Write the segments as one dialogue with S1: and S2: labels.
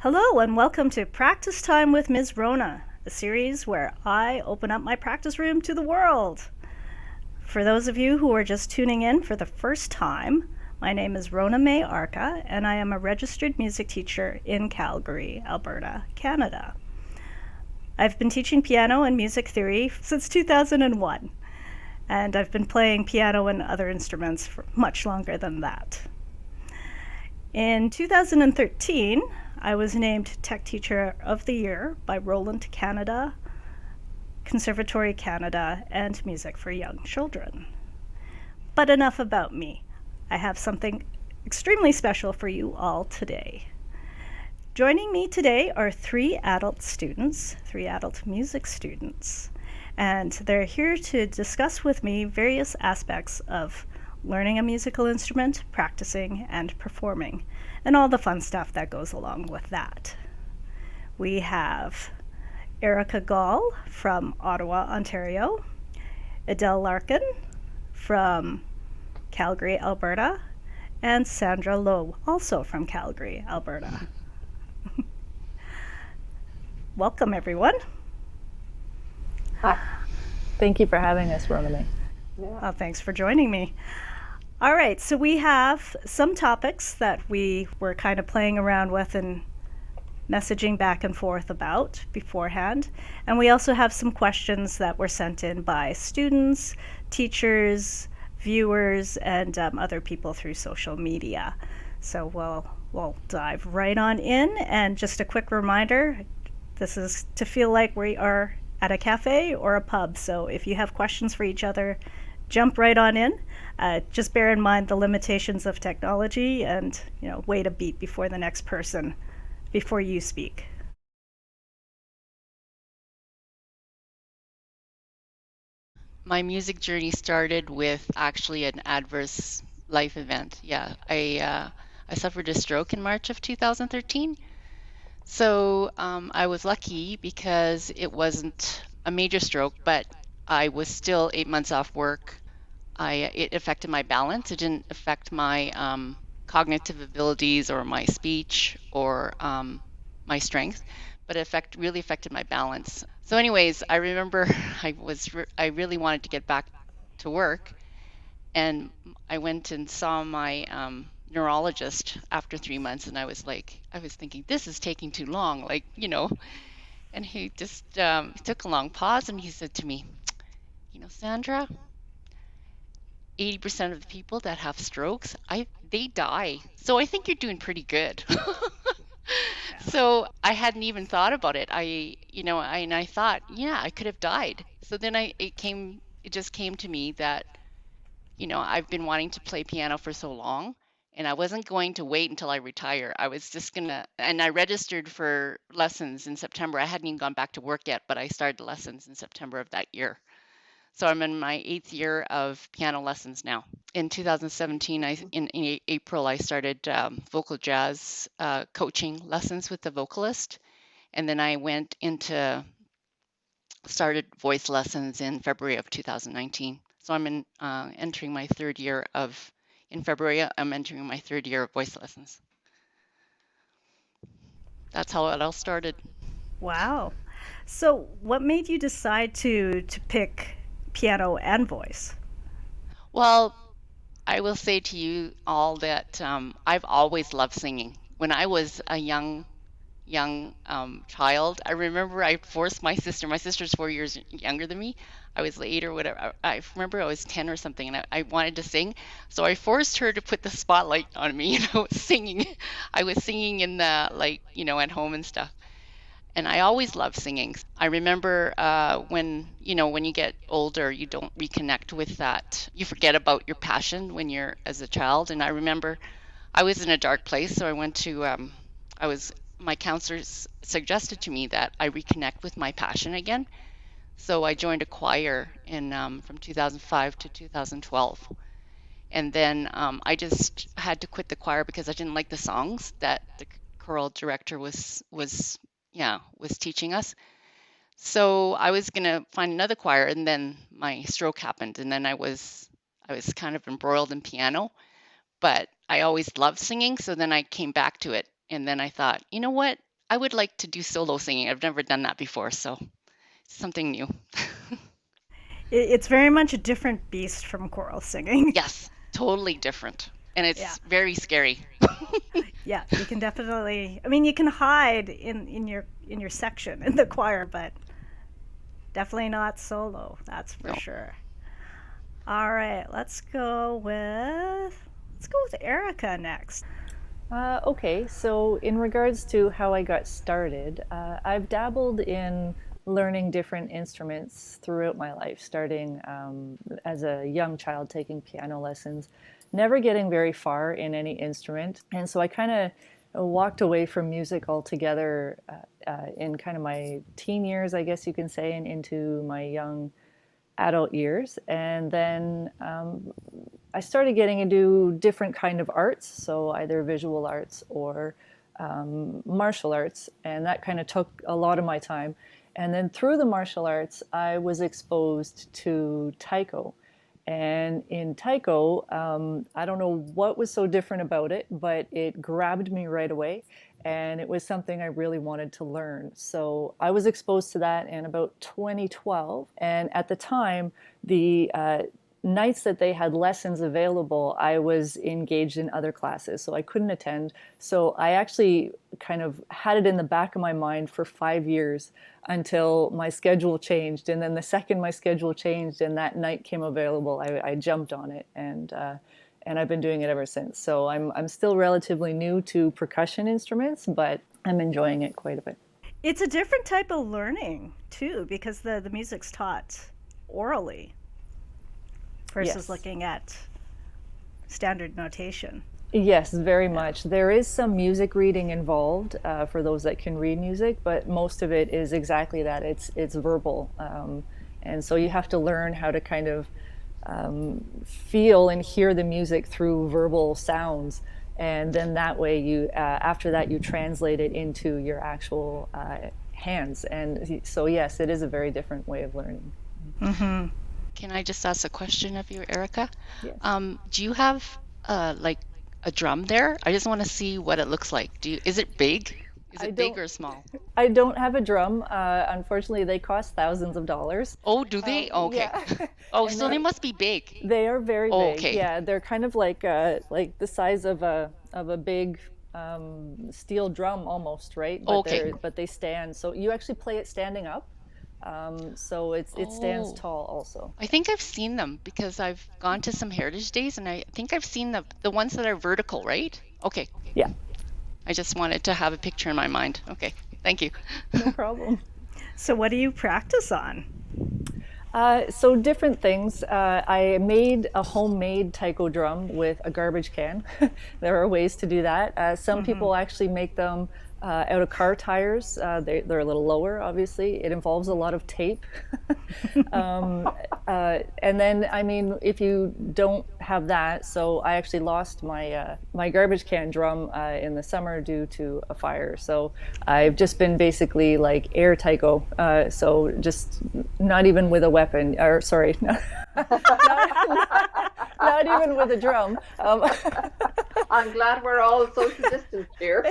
S1: Hello and welcome to Practice Time with Ms. Rhona, a series where I open up my practice room to the world. For those of you who are just tuning in for the first time, my name is Rhona-Mae Arca and I am a registered music teacher in Calgary, Alberta, Canada. I've been teaching piano and music theory since 2001, and I've been playing piano and other instruments for much longer than that. In 2013, I was named Tech Teacher of the Year by Roland Canada, Conservatory Canada, and Music for Young Children. But enough about me. I have something extremely special for you all today. Joining me today are three adult music students, and they're here to discuss with me various aspects of learning a musical instrument, practicing, and performing, and all the fun stuff that goes along with that. We have Erika Gaal from Ottawa, Ontario, Edel Larkin from Calgary, Alberta, and Sandra Low, also from Calgary, Alberta. Welcome, everyone.
S2: Hi. Thank you for having us, Rhona-Mae.
S1: Yeah. Thanks for joining me. All right, so we have some topics that we were kind of playing around with and messaging back and forth about beforehand. And we also have some questions that were sent in by students, teachers, viewers, and other people through social media. So we'll dive right on in. And just a quick reminder, this is to feel like we are at a cafe or a pub. So if you have questions for each other, jump right on in. Just bear in mind the limitations of technology and, wait a beat before the next person, before you speak.
S3: My music journey started with actually an adverse life event. Yeah, I suffered a stroke in March of 2013. So I was lucky because it wasn't a major stroke, but I was still 8 months off work. It affected my balance. It didn't affect my cognitive abilities or my speech or my strength, but it really affected my balance. So, anyways, I remember I really wanted to get back to work, and I went and saw my neurologist after 3 months, and I was thinking, this is taking too long, and he just took a long pause, and he said to me, Sandra, 80% of the people that have strokes, they die. So I think you're doing pretty good. So I hadn't even thought about it. And I thought, yeah, I could have died. So then it just came to me that, I've been wanting to play piano for so long, and I wasn't going to wait until I retire. I was just gonna, and I registered for lessons in September. I hadn't even gone back to work yet, but I started lessons in September of that year. So I'm in my 8th year of piano lessons now. In 2017, in April, I started vocal jazz coaching lessons with the vocalist. And then I started voice lessons in February of 2019. So I'm entering my 3rd year in February, I'm entering my 3rd year of voice lessons. That's how it all started.
S1: Wow. So what made you decide to pick piano and voice?
S3: Well, I will say to you all that I've always loved singing. When I was a young child, I remember I forced my sister. My sister's 4 years younger than me. I was 8 or whatever. I remember I was 10 or something, and I wanted to sing, so I forced her to put the spotlight on me. Singing. I was singing in the at home and stuff. And I always loved singing. I remember when you get older, you don't reconnect with that. You forget about your passion when you're as a child. And I remember I was in a dark place, so I went to, my counselors suggested to me that I reconnect with my passion again. So I joined a choir from 2005 to 2012. And then I just had to quit the choir because I didn't like the songs that the choral director was teaching us. So I was gonna find another choir, and then my stroke happened, and then I was kind of embroiled in piano, but I always loved singing. So then I came back to it, and then I thought, you know what? I would like to do solo singing. I've never done that before, so something new.
S1: It's very much a different beast from choral singing.
S3: Yes, totally different. And
S1: Yeah.
S3: it's very scary.
S1: Yeah, you can definitely. I mean, you can hide in your section in the choir, but definitely not solo. That's for
S3: No.
S1: sure. All right, let's go with Erika next.
S2: Okay, so in regards to how I got started, I've dabbled in learning different instruments throughout my life, starting as a young child taking piano lessons, never getting very far in any instrument. And so I kind of walked away from music altogether in kind of my teen years, I guess you can say, and into my young adult years. And then I started getting into different kind of arts, so either visual arts or martial arts, and that kind of took a lot of my time. And then through the martial arts, I was exposed to taiko. And in taiko, I don't know what was so different about it, but it grabbed me right away. And it was something I really wanted to learn. So I was exposed to that in about 2012. And at the time, the nights that they had lessons available, I was engaged in other classes, so I couldn't attend. So I actually kind of had it in the back of my mind for 5 years until my schedule changed. And then the second my schedule changed and that night came available, I jumped on it, and I've been doing it ever since. So I'm still relatively new to percussion instruments, but I'm enjoying it quite a bit.
S1: It's a different type of learning too, because the music's taught orally versus
S2: Yes.
S1: looking at standard notation.
S2: Yes, very much. There is some music reading involved for those that can read music, but most of it is exactly that. It's verbal, and so you have to learn how to kind of feel and hear the music through verbal sounds, and then that way you after that you translate it into your actual hands. And so yes, it is a very different way of learning.
S1: Mm-hmm.
S3: Can I just ask a question of you, Erica?
S2: Yes.
S3: Do you have like a drum there? I just want to see what it looks like. Is it big? Is
S2: I
S3: it big
S2: don't.
S3: or small?
S2: I don't have a drum. Unfortunately, they cost thousands of dollars.
S3: Oh, do they? Okay.
S2: Yeah,
S3: Oh,
S2: and
S3: so they
S2: they
S3: must be big.
S2: they are very
S3: Oh,
S2: big.
S3: okay.
S2: Yeah, they're kind of like the size of a big steel drum almost, right?
S3: Okay.
S2: But they stand. So you actually play it standing up. So it stands
S3: Oh,
S2: tall also.
S3: I think I've seen them because I've gone to some heritage days and I think I've seen the ones that are vertical, right? Okay.
S2: Yeah,
S3: I just wanted to have a picture in my mind. Okay. Thank you.
S2: no problem.
S1: So, what do you practice on?
S2: So different things. I made a homemade taiko drum with a garbage can. There are ways to do that. Some people actually make them out of car tires. They're a little lower, obviously. It involves a lot of tape. And then, I mean, if you don't have that, so I actually lost my garbage can drum in the summer due to a fire. So I've just been basically like air taiko. So just not even with a weapon, or sorry, not even with a drum.
S4: I'm glad we're all social distance here.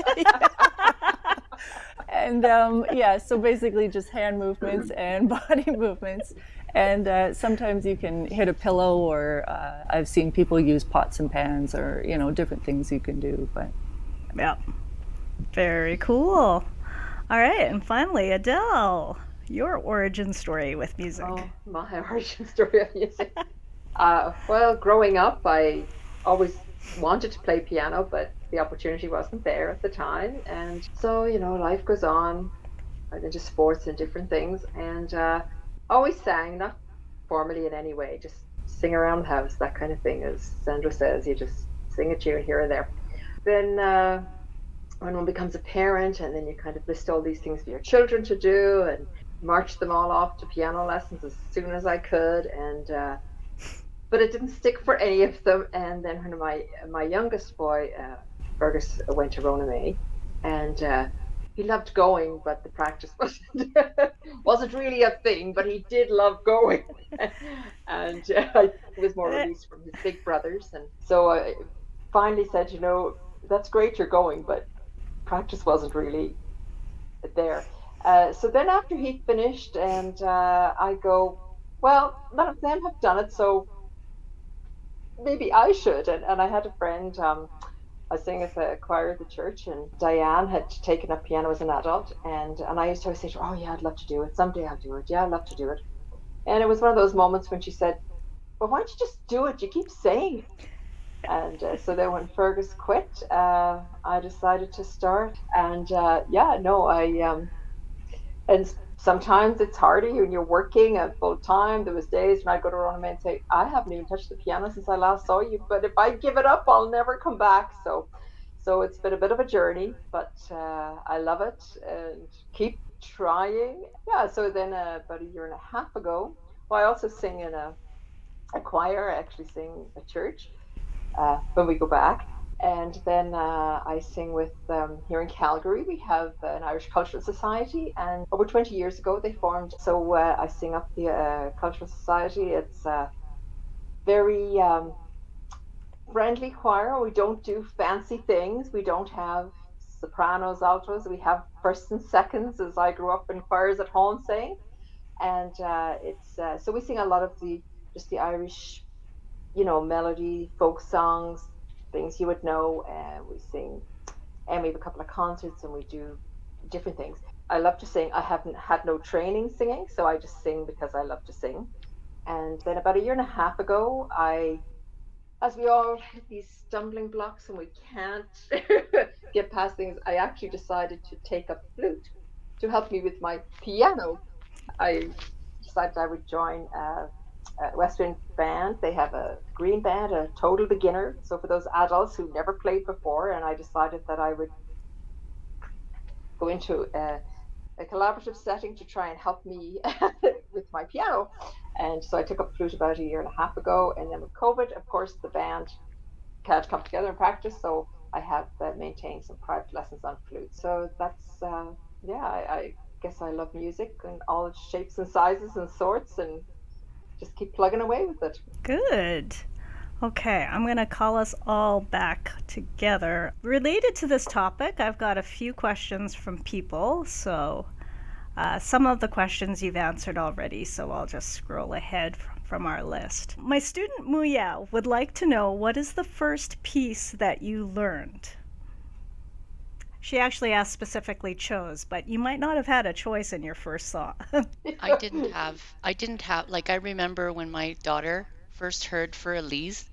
S2: And yeah, so basically just hand movements and body movements. And sometimes you can hit a pillow, or I've seen people use pots and pans, or different things you can do. But
S1: Yep. Very cool. All right, and finally, Edel, your origin story with music.
S4: Oh, my origin story of music. Well, growing up, I always wanted to play piano, but the opportunity wasn't there at the time. And so, life goes on. I went into sports and different things, and always sang, not formally in any way, just sing around the house, that kind of thing. As Sandra says, you just sing a tune here and there. Then when one becomes a parent, and then you kind of list all these things for your children to do, and marched them all off to piano lessons as soon as I could, and but it didn't stick for any of them. And then when my youngest boy, Fergus, went to Rhona-Mae, and he loved going, but the practice wasn't really a thing. But he did love going, and he was more released from his big brothers, and so I finally said, that's great you're going, but practice wasn't really there. So then after he finished, and I go, well, none of them have done it, so maybe I should. And I had a friend, I was singing at the choir at the church, and Diane had taken up piano as an adult, and I used to always say to her, "Oh yeah, I'd love to do it. Someday I'll do it. Yeah, I'd love to do it." And it was one of those moments when she said, "Well, why don't you just do it? You keep saying it." And so then when Fergus quit, I decided to start. And yeah, no, and sometimes it's harder when you're working at full time. There was days when I go to Rhona-Mae and say, I haven't even touched the piano since I last saw you, but if I give it up, I'll never come back. So it's been a bit of a journey, but I love it and keep trying. Yeah. So then about a year and a half ago, well, I also sing in a choir. I actually sing at church when we go back. And then I sing with here in Calgary. We have an Irish Cultural Society, and over 20 years ago they formed. So I sing up the Cultural Society. It's a very friendly choir. We don't do fancy things. We don't have sopranos, altos. We have firsts and seconds, as I grew up in choirs at home saying. And it's so we sing a lot of the just the Irish melody, folk songs, things you would know. And we sing, and we have a couple of concerts, and we do different things. I love to sing. I haven't had no training singing, so I just sing because I love to sing. And then about a year and a half ago, as we all hit these stumbling blocks and we can't get past things, I actually decided to take up flute to help me with my piano. I decided I would join West Wind band. They have a green band, a total beginner. So for those adults who never played before, and I decided that I would go into a collaborative setting to try and help me with my piano. And so I took up flute about a year and a half ago. And then with COVID, of course, the band can't come together and practice. So I have maintained some private lessons on flute. So that's, yeah, I guess I love music and all its shapes and sizes and sorts, and just keep plugging away with it.
S1: Good. Okay, I'm going to call us all back together. Related to this topic, I've got a few questions from people. So some of the questions you've answered already, so I'll just scroll ahead from our list. My student Muyao would like to know, what is the first piece that you learned? She actually asked specifically chose, but you might not have had a choice in your first song.
S3: I didn't have, like, I remember when my daughter first heard For Elise,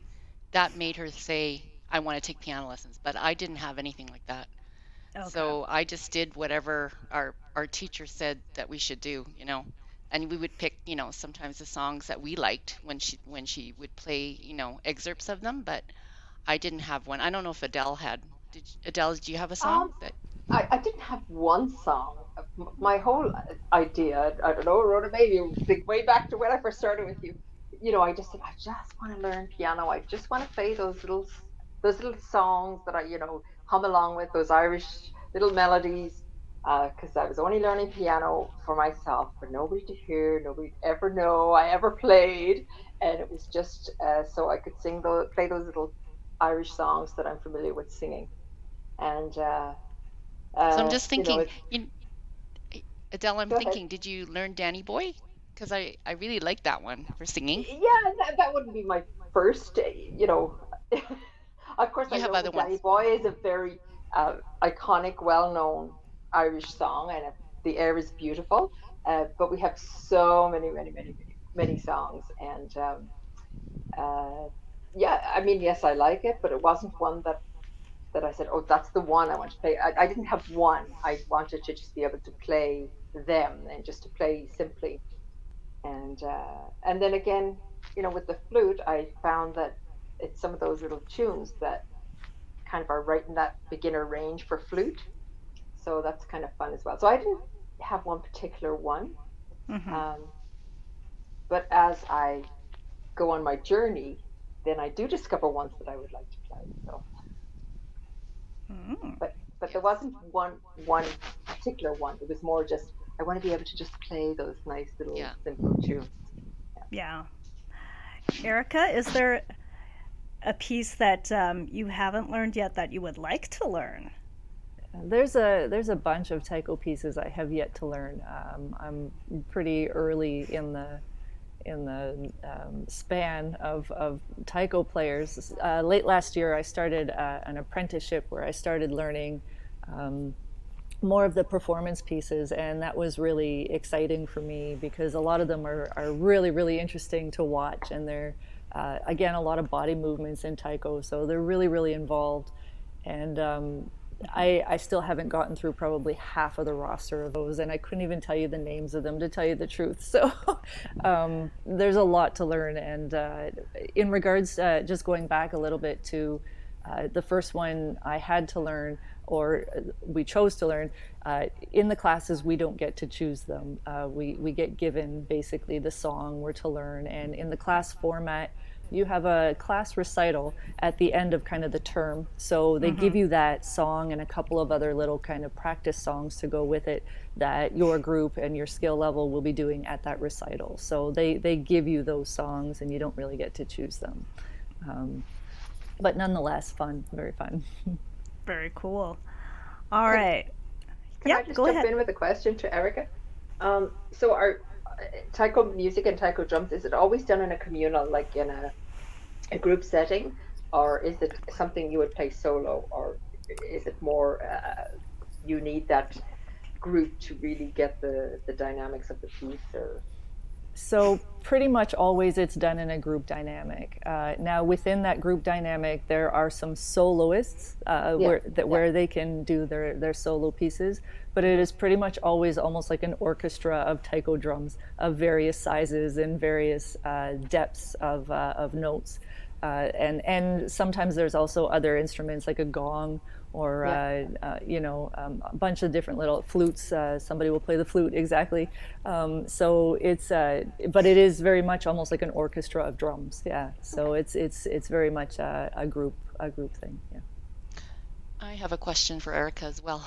S3: that made her say, I want to take piano lessons, but I didn't have anything like that.
S1: Okay.
S3: So I just did whatever our teacher said that we should do, and we would pick, sometimes the songs that we liked when she would play, excerpts of them, but I didn't have one. I don't know if Edel had. Edel, did you have a song
S4: Um,
S3: that?
S4: I didn't have one song. My whole idea, I don't know, Rhoda, maybe you think way back to when I first started with you. I just said, I just want to learn piano. I just want to play those little songs that I hum along with, those Irish little melodies. Because I was only learning piano for myself, for nobody to hear, nobody to ever know I ever played, and it was just so I could play those little Irish songs that I'm familiar with singing. And
S3: So I'm just thinking,
S4: it,
S3: Edel, I'm
S4: go ahead.
S3: thinking, did you learn Danny Boy? Because I really like that one for singing.
S4: Yeah, that wouldn't be my first. Of course,
S3: You
S4: I
S3: have
S4: know
S3: other
S4: that Danny
S3: ones.
S4: Boy is a very iconic, well-known Irish song, and the air is beautiful. But we have so many, many, many, many, many songs, and uh, yeah, I mean, yes, I like it, but it wasn't one that I said, oh, that's the one I want to play. I didn't have one. I wanted to just be able to play them and just to play simply. And then again, with the flute, I found that it's some of those little tunes that kind of are right in that beginner range for flute. So that's kind of fun as well. So I didn't have one particular one,
S1: Mm-hmm.
S4: um, but as I go on my journey, then I do discover ones that I would like to play. So,
S1: Mm.
S4: but there
S3: Yes.
S4: wasn't one particular one. It was more just I want to be able to just play those nice little
S3: Yeah.
S4: simple tunes.
S1: Yeah. Erica, is there a piece that you haven't learned yet that you would like to learn?
S2: There's a bunch of taiko pieces I have yet to learn. I'm pretty early in the span of taiko players. Late last year, I started an apprenticeship where I started learning more of the performance pieces, and that was really exciting for me because a lot of them are really, really interesting to watch, and they're again a lot of body movements in taiko, so they're really, really involved. And I still haven't gotten through probably half of the roster of those, and I couldn't even tell you the names of them, to tell you the truth. So there's a lot to learn. And in regards, just going back a little bit to the first one I had to learn, or we chose to learn, in the classes we don't get to choose them. We get given basically the song we're to learn, and in the class format, you have a class recital at the end of kind of the term. So they give you that song and a couple of other little kind of practice songs to go with it that your group and your skill level will be doing at that recital. So they give you those songs and you don't really get to choose them. But nonetheless, fun, very fun.
S1: Very cool. All right.
S4: Can I just
S1: go
S4: jump
S1: ahead.
S4: in with a question to Erika? So our taiko music and taiko drums, is it always done in a communal, like in a group setting, or is it something you would play solo, or is it more you need that group to really get the dynamics of the piece? Or
S2: So pretty much always it's done in a group dynamic. Now within that group dynamic, there are some soloists where they can do their solo pieces, but it is pretty much always almost like an orchestra of taiko drums of various sizes and various depths of notes. And sometimes there's also other instruments like a gong or a bunch of different little flutes. Somebody will play the flute, exactly. So it's, but it is very much almost like an orchestra of drums. Yeah. So it's very much a group thing. Yeah.
S3: I have a question for Erica as well.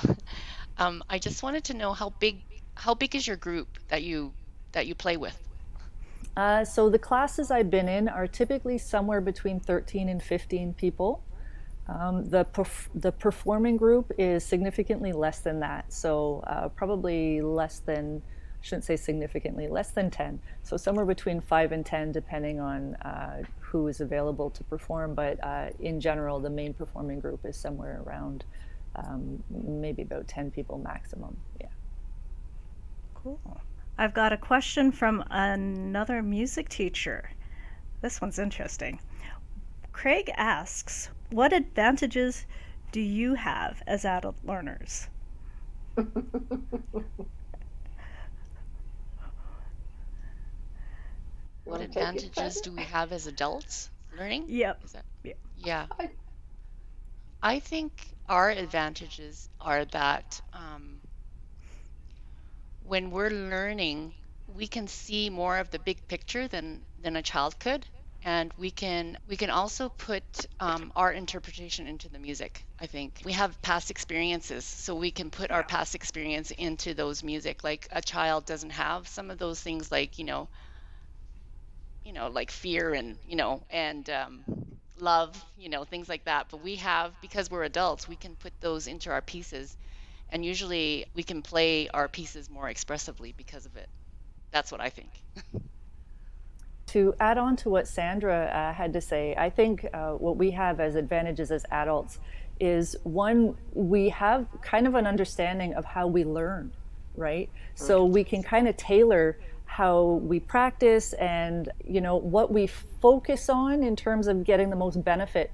S3: I just wanted to know how big is your group that you play with?
S2: So the classes I've been in are typically somewhere between 13 and 15 people. The performing group is significantly less than that, so probably less than, I shouldn't say significantly, less than 10. So somewhere between 5 and 10, depending on who is available to perform. But in general, the main performing group is somewhere around maybe about 10 people maximum. Yeah.
S1: Cool. I've got a question from another music teacher. This one's interesting. Craig asks, what advantages do you have as adult learners?
S3: What advantages do we have as adults learning?
S1: Yep.
S3: Yeah. I think our advantages are that when we're learning, we can see more of the big picture than a child could, and we can also put our interpretation into the music. I think we have past experiences, so we can put our past experience into those music. Like a child doesn't have some of those things, like like fear and love, things like that. But we have, because we're adults, we can put those into our pieces. And usually we can play our pieces more expressively because of it. That's what I think.
S2: To add on to what Sandra had to say, I think what we have as advantages as adults is, one, we have kind of an understanding of how we learn, right? So we can kind of tailor how we practice and what we focus on in terms of getting the most benefit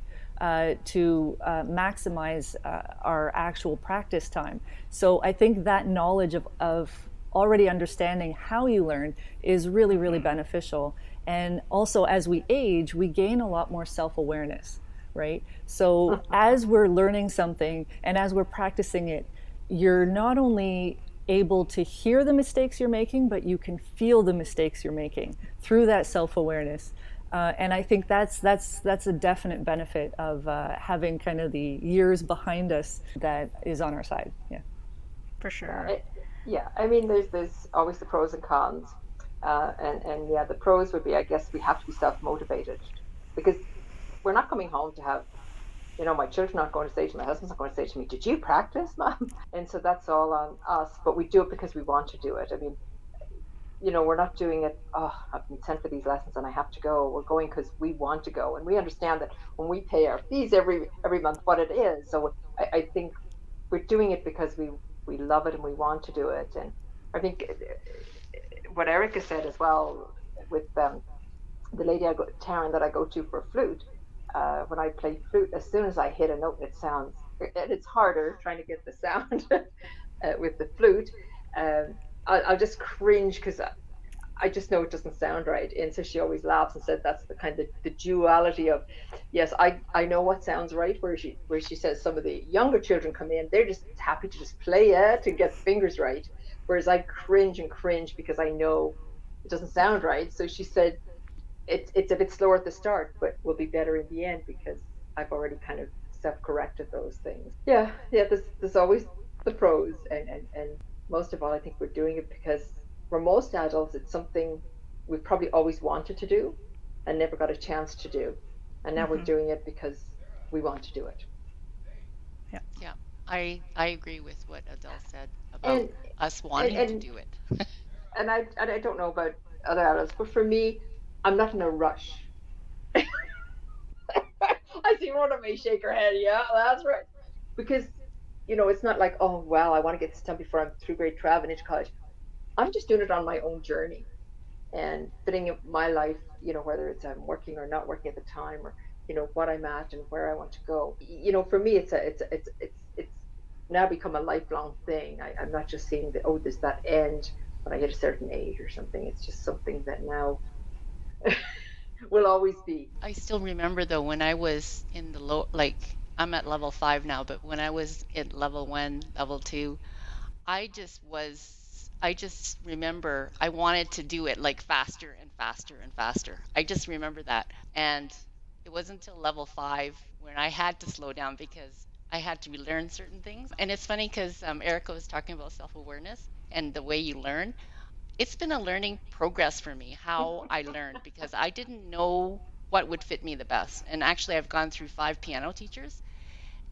S2: to maximize our actual practice time. So I think that knowledge of already understanding how you learn is really, really beneficial. And also, as we age, we gain a lot more self-awareness, right? So as we're learning something and as we're practicing it, you're not only able to hear the mistakes you're making, but you can feel the mistakes you're making through that self-awareness. And I think that's a definite benefit of having kind of the years behind us that is on our side. Yeah,
S1: For sure.
S4: I mean, there's always the pros and cons, and the pros would be, I guess, we have to be self-motivated, because we're not coming home to have my children aren't going to say to my husband's not going to say to me, "Did you practice, mom?" And so that's all on us. But we do it because we want to do it. I mean, we're not doing it, oh, I've been sent for these lessons and I have to go. We're going because we want to go. And we understand that when we pay our fees every month, what it is. So I think we're doing it because we love it and we want to do it. And I think what Erica said as well with the lady Taryn that I go to for flute, when I play flute, as soon as I hit a note, it sounds, and it's harder trying to get the sound with the flute. I'll just cringe because I just know it doesn't sound right. And so she always laughs and said that's the kind of the duality of, yes, I know what sounds right. Where she says some of the younger children come in, they're just happy to just play it to get the fingers right, whereas I cringe and cringe because I know it doesn't sound right. So she said it's a bit slower at the start, but will be better in the end because I've already kind of self-corrected those things. Yeah, yeah. There's always the pros, and most of all, I think we're doing it because for most adults, it's something we probably always wanted to do and never got a chance to do, and now we're
S1: Mm-hmm.
S4: doing it because we want to do it.
S1: Yeah.
S3: Yeah, I agree with what Adele said about
S4: And
S3: us
S4: and
S3: wanting to
S4: and
S3: do it.
S4: and I don't know about other adults, but for me, I'm not in a rush. I see Rhona-Mae shake her head. Yeah, that's right. Because it's not like, oh well, I want to get this done before I'm through grade 12 and into college. I'm just doing it on my own journey and fitting up my life, whether it's I'm working or not working at the time, or what I'm at and where I want to go. For me, it's now become a lifelong thing. I'm not just seeing that, oh, there's that end when I hit a certain age or something. It's just something that now will always be.
S3: I still remember though when I was in the low, like I'm at level 5 now, but when I was at level 1, level 2, I just remember I wanted to do it like faster and faster and faster. I just remember that. And it wasn't until level 5 when I had to slow down because I had to relearn certain things. And it's funny because Erica was talking about self-awareness and the way you learn. It's been a learning progress for me, how I learned, because I didn't know what would fit me the best. And actually, I've gone through 5 piano teachers,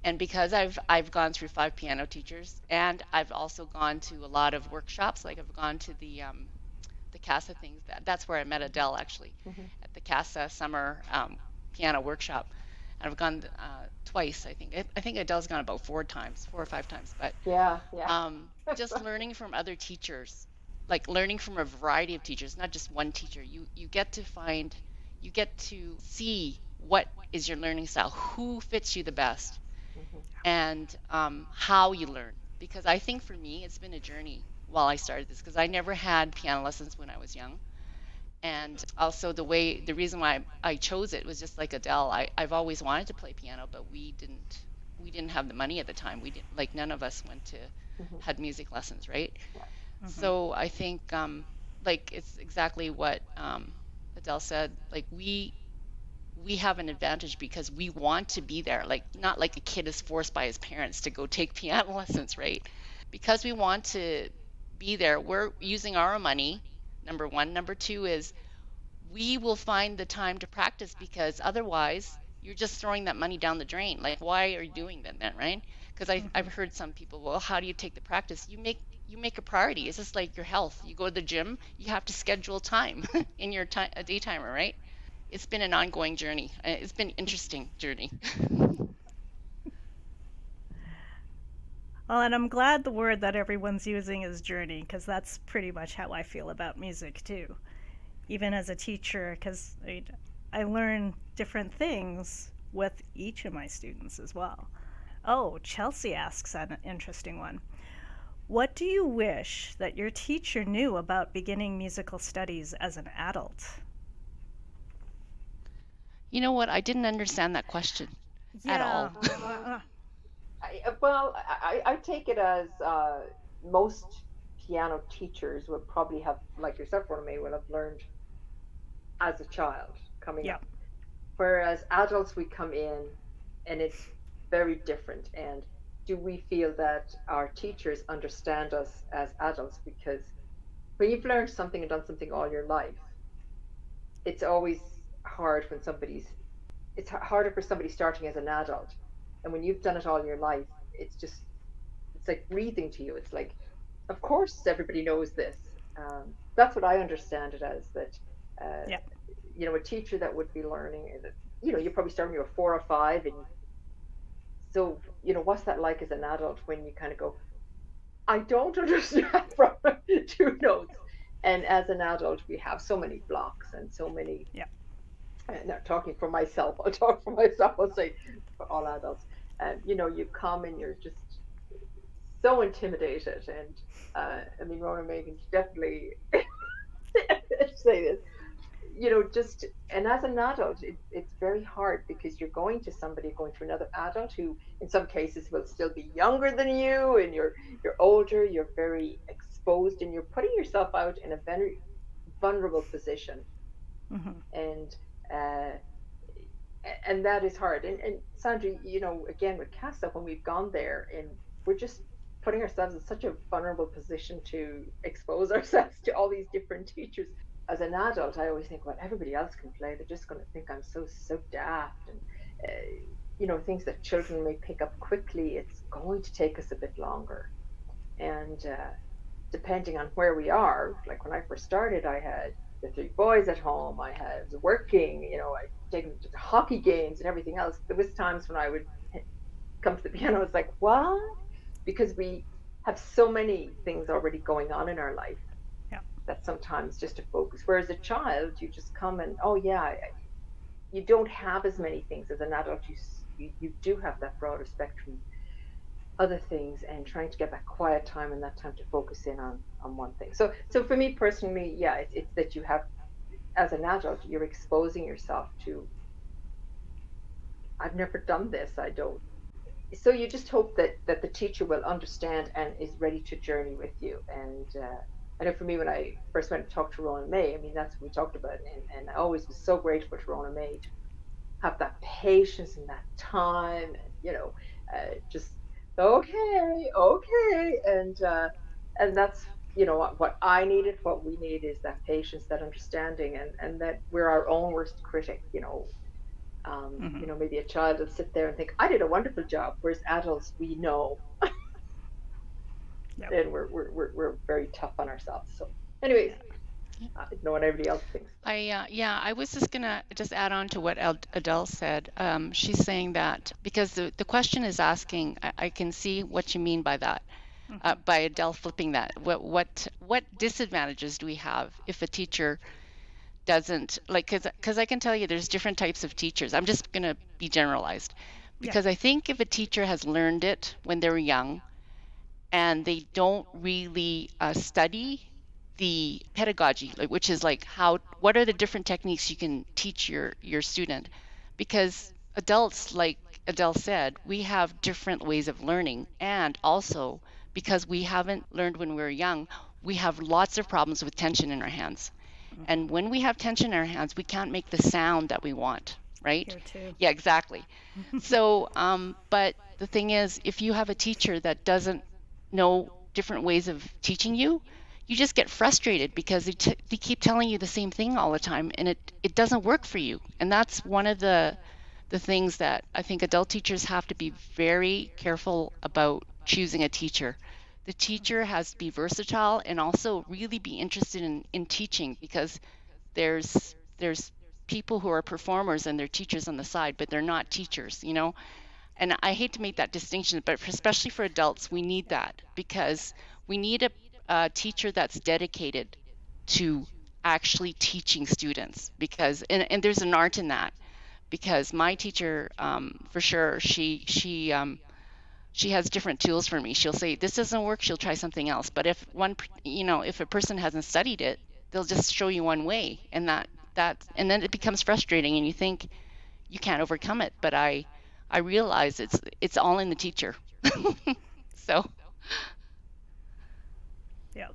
S3: and because I've gone through 5 piano teachers, and I've also gone to a lot of workshops, like I've gone to the CASA things. That's where I met Adele actually,
S4: Mm-hmm.
S3: at the CASA summer piano workshop. And I've gone twice, I think. I think Adele's gone about 4 times, 4 or 5 times. But
S4: Yeah, yeah.
S3: just learning from other teachers, like learning from a variety of teachers, not just one teacher. You get to find, you get to see what is your learning style, who fits you the best,
S4: Mm-hmm.
S3: and how you learn. Because I think for me, it's been a journey while I started this, because I never had piano lessons when I was young. And also the reason why I chose it was just like Adele. I've always wanted to play piano, but we didn't have the money at the time. We didn't, like, none of us went to
S4: Mm-hmm.
S3: had music lessons, right?
S4: Yeah.
S1: Mm-hmm.
S3: So I think like it's exactly what Adele said. Like we have an advantage because we want to be there. Like, not like a kid is forced by his parents to go take piano lessons, right? Because we want to be there, we're using our money. Number one. Number two is we will find the time to practice, because otherwise you're just throwing that money down the drain. Like, why are you doing that then, right? Because I've
S1: Mm-hmm.
S3: heard some people, well, how do you take the practice? You make a priority. It's just like your health. You go to the gym, you have to schedule time in your time, a day timer, right? It's been an ongoing journey. It's been an interesting journey.
S1: Well, and I'm glad the word that everyone's using is journey, because that's pretty much how I feel about music too. Even as a teacher, because I learn different things with each of my students as well. Oh, Chelsea asks an interesting one. What do you wish that your teacher knew about beginning musical studies as an adult?
S3: You know what? I didn't understand that question at
S1: Yeah.
S3: all.
S1: Uh,
S4: Well, I take it as most piano teachers would probably have, like yourself, May will have learned as a child coming
S1: yeah.
S4: up. Whereas adults, we come in and it's very different. And do we feel that our teachers understand us as adults? Because when you've learned something and done something all your life, it's always hard when it's harder for somebody starting as an adult And when you've done it all your life, it's like breathing to you. It's like, of course, everybody knows this. That's what I understand it as. That uh,
S1: Yeah.
S4: a teacher that would be learning, that you probably start when you're 4 or 5, and so what's that like as an adult when you kind of go, I don't understand from 2 notes. And as an adult, we have so many blocks and so many.
S1: Yeah.
S4: And not talking for myself, I'll talk for myself. I'll say for all adults. You come and you're just so intimidated. And I mean, Rhona-Mae can definitely say this. Just and as an adult, it's very hard because you're going to another adult who, in some cases, will still be younger than you, and you're older. You're very exposed, and you're putting yourself out in a very vulnerable position,
S1: Hmm.
S4: and uh, and that is hard. And Sandra, again with CASA, when we've gone there, and we're just putting ourselves in such a vulnerable position to expose ourselves to all these different teachers. As an adult, I always think, well, everybody else can play. They're just going to think I'm so daft, and things that children may pick up quickly. It's going to take us a bit longer, and depending on where we are. Like when I first started, I had the 3 boys at home. I was working. I taken to the hockey games and everything else. There was times when I would come to the piano. It's like, what? Because we have so many things already going on in our life
S1: Yeah.
S4: that sometimes just to focus. Whereas a child, you just come and, oh yeah, you don't have as many things as an adult. You do have that broader spectrum, other things, and trying to get that quiet time and that time to focus in on one thing. So for me personally, yeah, it's that you have, as an adult, you're exposing yourself to, I've never done this, I don't. So you just hope that the teacher will understand and is ready to journey with you. And I know for me, when I first went to talk to Rhona-Mae, I mean, that's what we talked about. And I always was so grateful to Rhona-Mae to have that patience and that time, and just okay, okay. And that's what I needed, what we need is that patience, that understanding, and that we're our own worst critic.
S1: Hmm.
S4: Maybe a child will sit there and think, I did a wonderful job, whereas adults, we know,
S1: Yep.
S4: and we're very tough on ourselves. So anyways,
S1: Yeah.
S4: I know what everybody else thinks.
S3: Yeah, I was just gonna just add on to what Adele said. She's saying that because the question is asking, I can see what you mean by that,
S1: Hmm.
S3: by Adele flipping that. What disadvantages do we have if a teacher doesn't like? Because I can tell you there's different types of teachers. I'm just gonna be generalized,
S1: Yeah.
S3: because I think if a teacher has learned it when they're young and they don't really study the pedagogy, like, which is like what are the different techniques you can teach your student, because adults, like Adele said, we have different ways of learning, and also because we haven't learned when we were young, we have lots of problems with tension in our hands,
S1: Hmm.
S3: and when we have tension in our hands, we can't make the sound that we want, right?
S1: Here too.
S3: Yeah, exactly. So, but the thing is, if you have a teacher that doesn't know different ways of teaching you, you just get frustrated because they keep telling you the same thing all the time, and it doesn't work for you. And that's one of the things that I think adult teachers have to be very careful about choosing a teacher. The teacher has to be versatile and also really be interested in teaching, because there's people who are performers and they're teachers on the side, but they're not teachers, you know? And I hate to make that distinction, but especially for adults, we need that, because we need a teacher that's dedicated to actually teaching students, because and there's an art in that, because my teacher, for sure, she has different tools for me. She'll say this doesn't work, she'll try something else. But if if a person hasn't studied it, they'll just show you one way, and and then it becomes frustrating, and you think you can't overcome it. But I realize it's all in the teacher. So
S1: Yeah.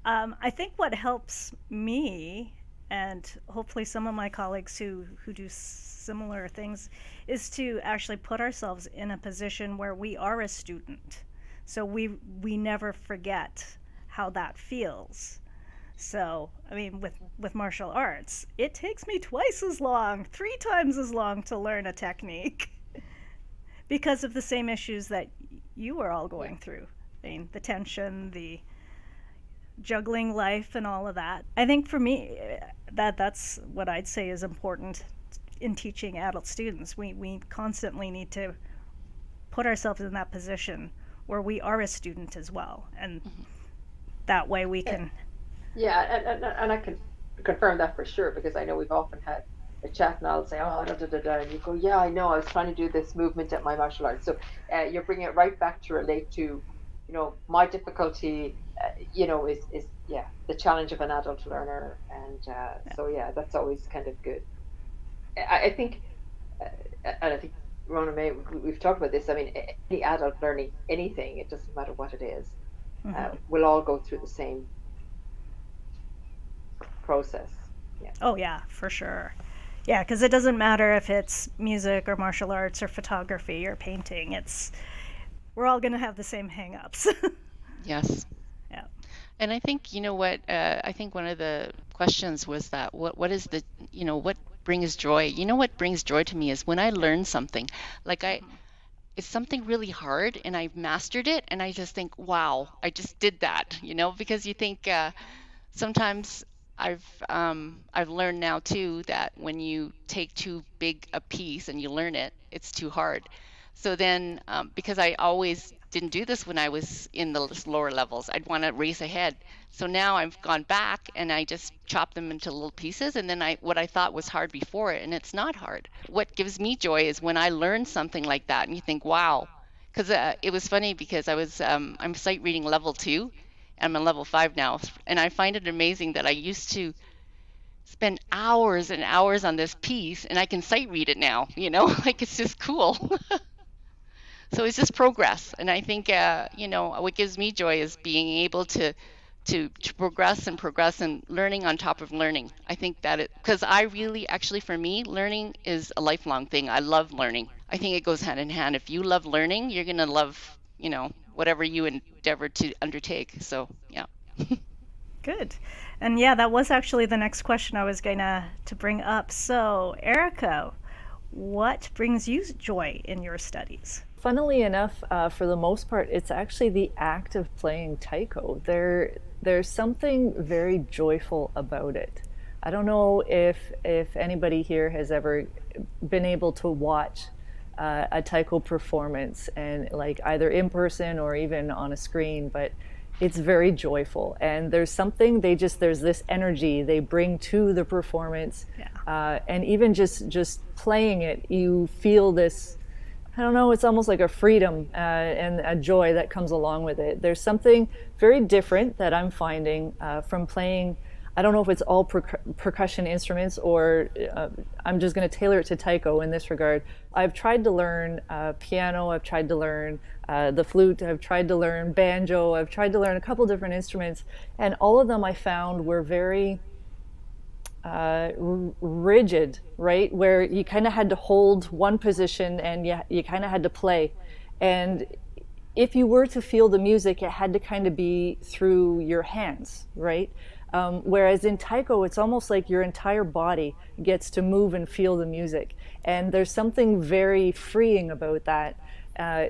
S1: I think what helps me, and hopefully some of my colleagues who do similar things, is to actually put ourselves in a position where we are a student, so we never forget how that feels. So, I mean, with martial arts, it takes me twice as long, 3 times as long to learn a technique because of the same issues that you were all going through. I mean, the tension, the juggling life, and all of that. I think for me, that's what I'd say is important in teaching adult students. We constantly need to put ourselves in that position where we are a student as well, and that way we can.
S4: Yeah, and I can confirm that for sure, because I know we've often had a chat and I'll say, oh, da, da, da, da, and you go, yeah, I know, I was trying to do this movement at my martial arts. So you're bringing it right back to relate to, my difficulty, is yeah, the challenge of an adult learner. And so, yeah, that's always kind of good. I think, and I think, Rhona-Mae, we've talked about this. I mean, any adult learning anything, it doesn't matter what it is, we'll all go through the same process. Yeah.
S1: Oh yeah, for sure. Yeah, because it doesn't matter if it's music or martial arts or photography or painting. We're all going to have the same hang-ups.
S3: Yes.
S1: Yeah.
S3: And I think, what, I think one of the questions was that what is the, what brings joy? What brings joy to me is when I learn something. Like it's something really hard and I've mastered it and I just think, wow, I just did that, because you think sometimes I've learned now too that when you take too big a piece and you learn it, it's too hard. So then, because I always didn't do this when I was in the lower levels, I'd want to race ahead. So now I've gone back and I just chop them into little pieces, and then what I thought was hard before, and it's not hard. What gives me joy is when I learn something like that, and you think, wow. Because it was funny because I'm sight reading level 2. I'm on level 5 now, and I find it amazing that I used to spend hours and hours on this piece, and I can sight read it now. Like it's just cool. So it's just progress, and I think what gives me joy is being able to progress and learning on top of learning. I think that because I really actually for me learning is a lifelong thing. I love learning. I think it goes hand in hand. If you love learning, you're gonna love whatever you endeavor to undertake. So yeah.
S1: Good. And yeah, that was actually the next question I was going to bring up. So, Erika, what brings you joy in your studies?
S2: Funnily enough, for the most part, it's actually the act of playing taiko. There's something very joyful about it. I don't know if anybody here has ever been able to watch a taiko performance, and like either in person or even on a screen, but it's very joyful, and there's this energy they bring to the performance. And even just playing it, you feel this, I don't know, it's almost like a freedom and a joy that comes along with it. There's something very different that I'm finding from playing. I don't know if it's all percussion instruments or I'm just going to tailor it to taiko in this regard. I've tried to learn piano, I've tried to learn the flute, I've tried to learn banjo, I've tried to learn a couple different instruments, and all of them I found were very rigid, right? Where you kind of had to hold one position and you kind of had to play. And if you were to feel the music, it had to kind of be through your hands, right? Whereas in taiko, it's almost like your entire body gets to move and feel the music. And there's something very freeing about that.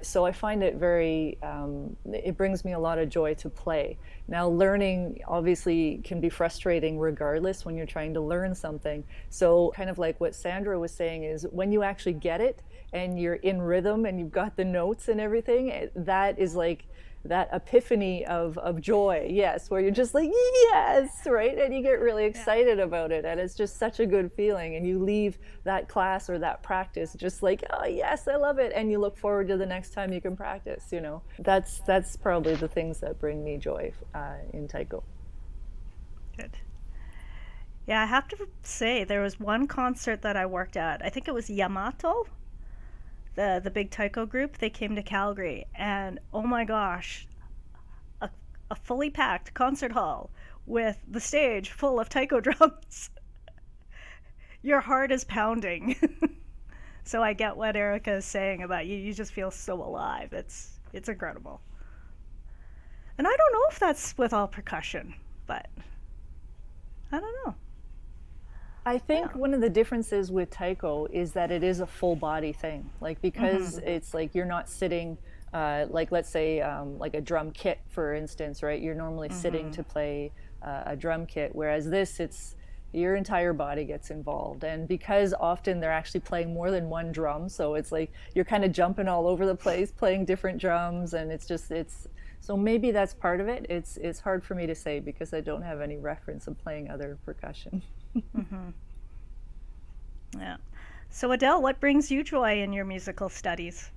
S2: So I find it it brings me a lot of joy to play. Now, learning obviously can be frustrating regardless when you're trying to learn something. So kind of like what Sandra was saying is when you actually get it and you're in rhythm and you've got the notes and everything, that is like that epiphany of joy, yes, where you're just like, yes, right? And you get really excited about it, and it's just such a good feeling, and you leave that class or that practice just like, oh yes, I love it, and you look forward to the next time you can practice, That's probably the things that bring me joy in taiko.
S1: Good. Yeah, I have to say, there was one concert that I worked at, I think it was Yamato, the big taiko group. They came to Calgary, and oh my gosh, a fully packed concert hall with the stage full of taiko drums. Your heart is pounding. So I get what Erika is saying about you just feel so alive. It's incredible. And I don't know if that's with all percussion, but I don't know.
S2: I
S1: Yeah.
S2: think one of the differences with taiko is that it is a full body thing. Like because
S4: Mhm.
S2: it's like you're not sitting, like let's say like a drum kit, for instance, right? You're normally sitting to play a drum kit, whereas this, it's your entire body gets involved. And because often they're actually playing more than one drum, so it's like you're kind of jumping all over the place, playing different drums, and it's so maybe that's part of it. It's hard for me to say because I don't have any reference of playing other percussion.
S1: Yeah. So, Adele, what brings you joy in your musical studies?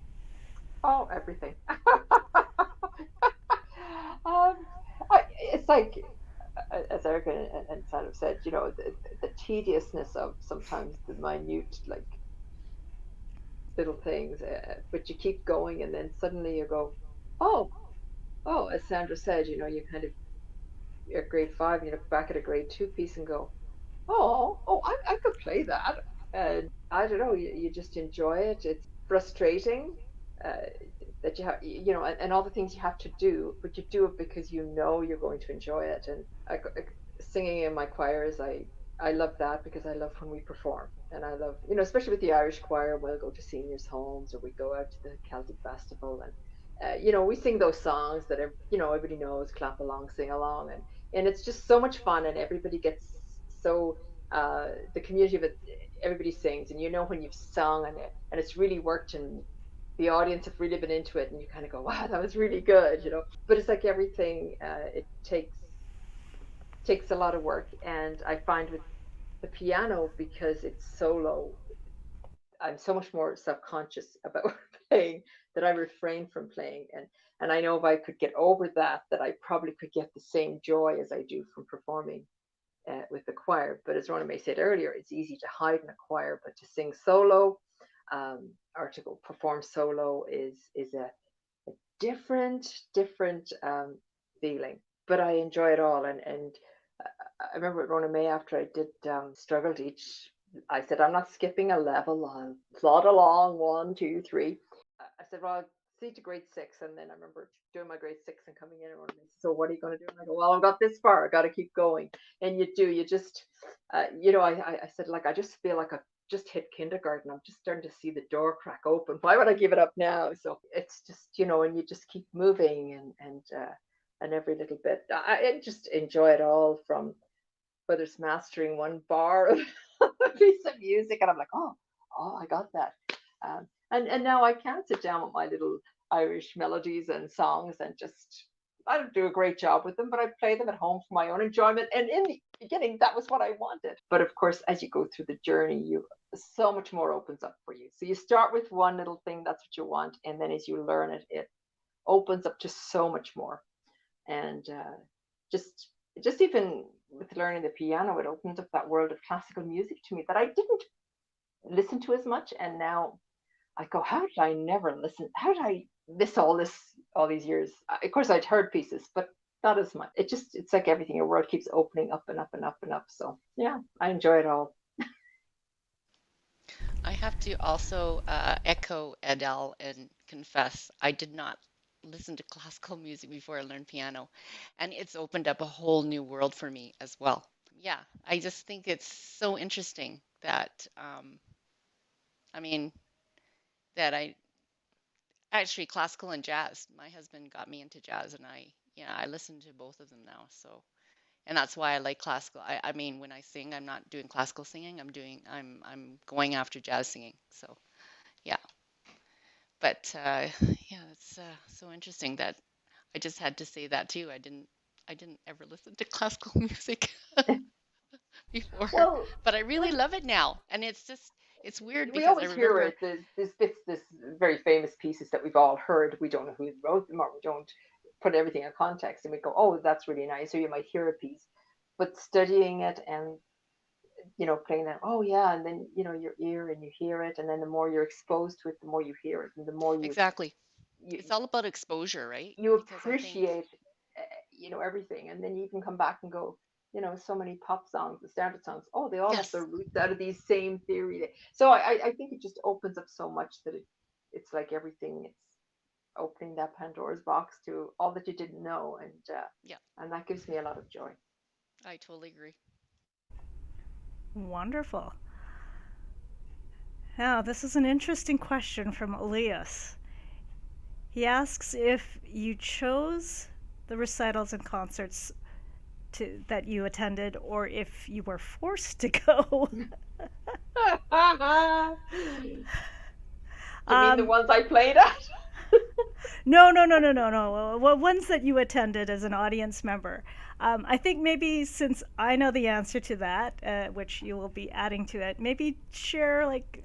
S4: Oh, everything. um, it's like, as Erica and Sandra said, the tediousness of sometimes the minute, like little things, but you keep going, and then suddenly you go, oh, oh, as Sandra said, you kind of, you're at grade five, and you look back at a grade two piece and go, oh, I could play that. And I don't know, you just enjoy it. It's frustrating uh, that you have, and all the things you have to do, but you do it because you know you're going to enjoy it. And singing in my choirs, I love that because I love when we perform. And I love, especially with the Irish choir, we'll go to seniors' homes or we go out to the Celtic Festival and, we sing those songs that, everybody knows, clap along, sing along. And it's just so much fun and everybody gets so the community of it, everybody sings, and when you've sung and it's really worked and the audience have really been into it, and you kind of go, wow, that was really good. But it's like everything, it takes a lot of work, and I find with the piano, because it's solo, I'm so much more self-conscious about playing that I refrain from playing, and I know if I could get over that, that I probably could get the same joy as I do from performing with the choir. But as Rhona-Mae said earlier, it's easy to hide in a choir, but to sing solo, or to go perform solo is a different feeling. But I enjoy it all, and I remember at Rhona-Mae after I did struggle each. I said, I'm not skipping a level. I'll plod along, one, two, three. I said, well, I'll see to grade six. And then I remember doing my grade six and coming in and running. So what are you going to do? And I go, well, I've got this far. I got to keep going. And you do. You just, I said, like, I just feel like I've just hit kindergarten. I'm just starting to see the door crack open. Why would I give it up now? So it's just, and you just keep moving and every little bit. I just enjoy it all, from whether it's mastering one bar of a piece of music, and I'm like, oh, I got that. And now I can sit down with my little Irish melodies and songs and just, I don't do a great job with them, but I play them at home for my own enjoyment. And in the beginning, that was what I wanted. But of course, as you go through the journey, so much more opens up for you. So you start with one little thing, that's what you want, and then as you learn it, it opens up to so much more. And just just even with learning the piano, it opened up that world of classical music to me that I didn't listen to as much. And now I go, how did I never listen? How did I miss all these years? Of course, I'd heard pieces, but not as much. It's like everything. Your world keeps opening up and up and up and up. So yeah, I enjoy it all.
S3: I have to also echo Edel and confess I did not listen to classical music before I learned piano, and it's opened up a whole new world for me as well. Yeah, I just think it's so interesting that I mean that I actually classical and jazz. My husband got me into jazz, and I listen to both of them now. So, and that's why I like classical. I mean, when I sing, I'm not doing classical singing. I'm going after jazz singing. So yeah, but yeah, it's so interesting that I just had to say that too. I didn't ever listen to classical music before,
S4: Well,
S3: but I really
S4: well,
S3: love it now. And it's weird
S4: we
S3: because I
S4: always hear
S3: remember,
S4: it. There's bits, this very famous pieces that we've all heard. We don't know who wrote them, or we don't put everything in context, and we go, "Oh, that's really nice." Or you might hear a piece, but studying it and playing that, oh yeah, and then your ear and you hear it, and then the more you're exposed to it, the more you hear it, and the more
S3: exactly.
S4: you
S3: It's all about exposure, right?
S4: you
S3: Because I think,
S4: appreciate everything, and then you can come back and go, so many pop songs, the standard songs, oh, they all have
S3: yes,
S4: their roots out of these same theory. So I think it just opens up so much that it's like everything, it's opening that Pandora's box to all that you didn't know,
S3: yeah,
S4: and that gives me a lot of joy.
S3: I totally agree.
S1: Wonderful. Now, this is an interesting question from Elias. He asks if you chose the recitals and concerts that you attended, or if you were forced to go.
S4: You mean the ones I played at?
S1: No. Ones that you attended as an audience member. I think maybe since I know the answer to that, which you will be adding to it, maybe share like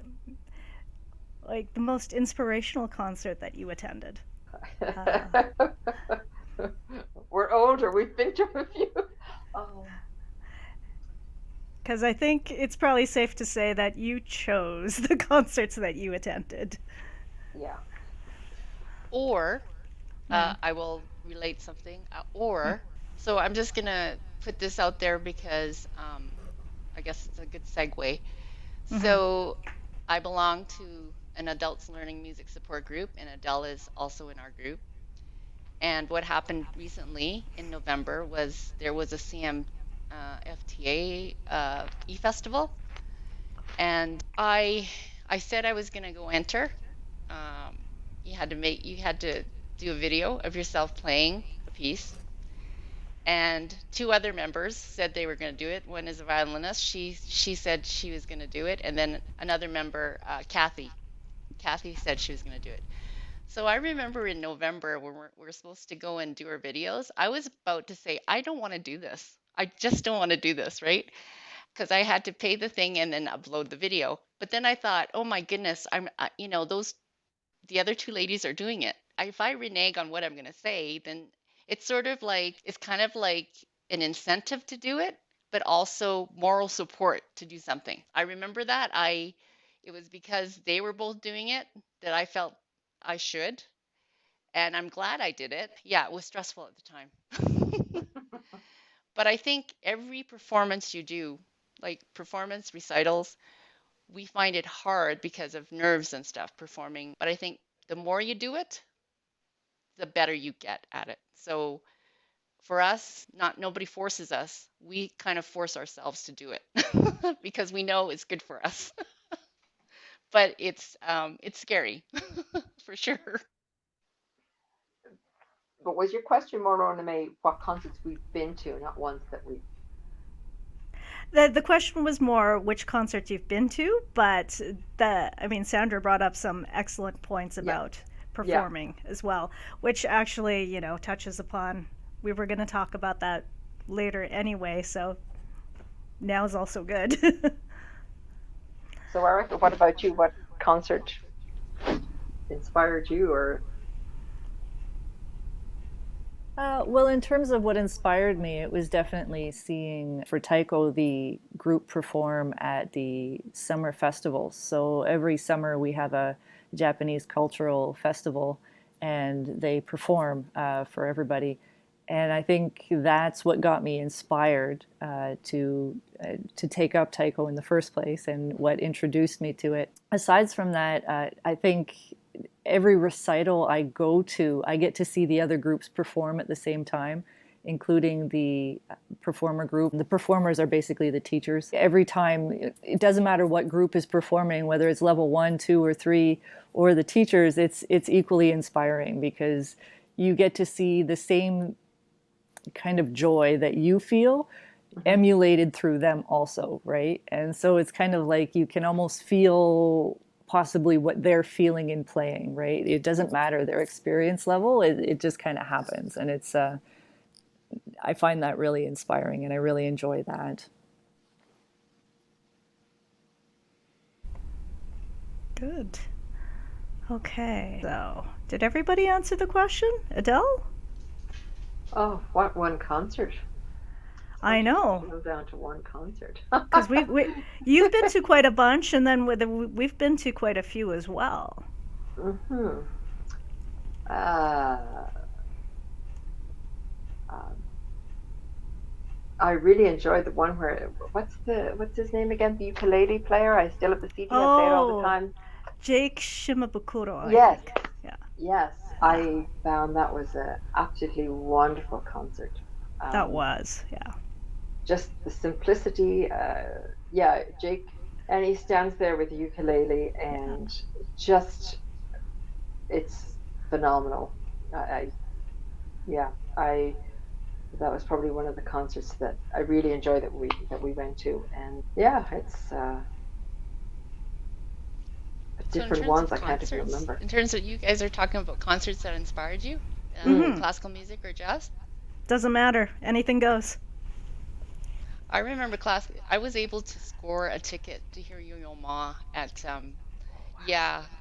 S1: the most inspirational concert that you attended.
S4: We're older. We've been to a few.
S1: Because I think it's probably safe to say that you chose the concerts that you attended.
S4: Yeah.
S3: Or I will relate something. So I'm just gonna put this out there because I guess it's a good segue. So I belong to an adults learning music support group, and Edel is also in our group. And what happened recently in November was there was a CMFTA e-festival, and I said I was gonna go enter. You had to do a video of yourself playing a piece, and two other members said they were going to do it. One is a violinist. She said she was going to do it, and then another member, Kathy said she was going to do it. So I remember in November when we're supposed to go and do our videos, I was about to say, I don't want to do this. I just don't want to do this, right? Because I had to pay the thing and then upload the video. But then I thought, oh my goodness, the other two ladies are doing it. If I renege on what I'm going to say, then it's kind of like an incentive to do it, but also moral support to do something. I remember that it was because they were both doing it that I felt I should, and I'm glad I did it. Yeah, it was stressful at the time. But I think every performance you do, like performance recitals, we find it hard because of nerves and stuff performing. But I think the more you do it, the better you get at it. So for us, nobody forces us. We kind of force ourselves to do it because we know it's good for us. But it's scary for sure.
S4: But was your question more, Rhona-Mae, what concerts we've been to, not ones that we...
S1: The question was more which concerts you've been to, but Sandra brought up some excellent points about performing as well, which actually, touches upon, we were going to talk about that later anyway, so now is also good.
S4: So Erika, what about you? What concert inspired you, or...
S2: Well, in terms of what inspired me, it was definitely seeing, for taiko, the group perform at the summer festivals. So every summer we have a Japanese cultural festival, and they perform for everybody. And I think that's what got me inspired to take up taiko in the first place, and what introduced me to it. Aside from that, I think every recital I go to, I get to see the other groups perform at the same time, including the performer group. The performers are basically the teachers. Every time, it doesn't matter what group is performing, whether it's level 1, 2, or 3, or the teachers, it's equally inspiring, because you get to see the same kind of joy that you feel emulated through them also, right? And so it's kind of like you can almost feel possibly what they're feeling in playing, right? It doesn't matter their experience level, it just kind of happens. And it's I find that really inspiring, and I really enjoy that.
S1: Good. Okay, so did everybody answer the question? Edel?
S4: Oh, what one concert?
S1: I know.
S4: Go down to one concert.
S1: Because you've been to quite a bunch, and then we've been to quite a few as well.
S4: Mm-hmm. I really enjoyed the one where, what's his name again? The ukulele player. I still have the CD. I play it all the time.
S1: Jake Shimabukuro.
S4: Yes.
S1: I think. Yeah.
S4: Yes, I found that was an absolutely wonderful concert.
S1: That was, yeah.
S4: just the simplicity. Yeah, Jake, and he stands there with the ukulele, and just it's phenomenal. I yeah, I that was probably one of the concerts that I really enjoyed that we went to, and yeah, it's
S3: So in
S4: different
S3: terms
S4: ones.
S3: of
S4: I can't even
S3: concerts,
S4: remember.
S3: in terms of you guys are talking about concerts that inspired you, classical music or jazz?
S1: Doesn't matter. Anything goes.
S3: I remember I was able to score a ticket to hear Yo-Yo Ma at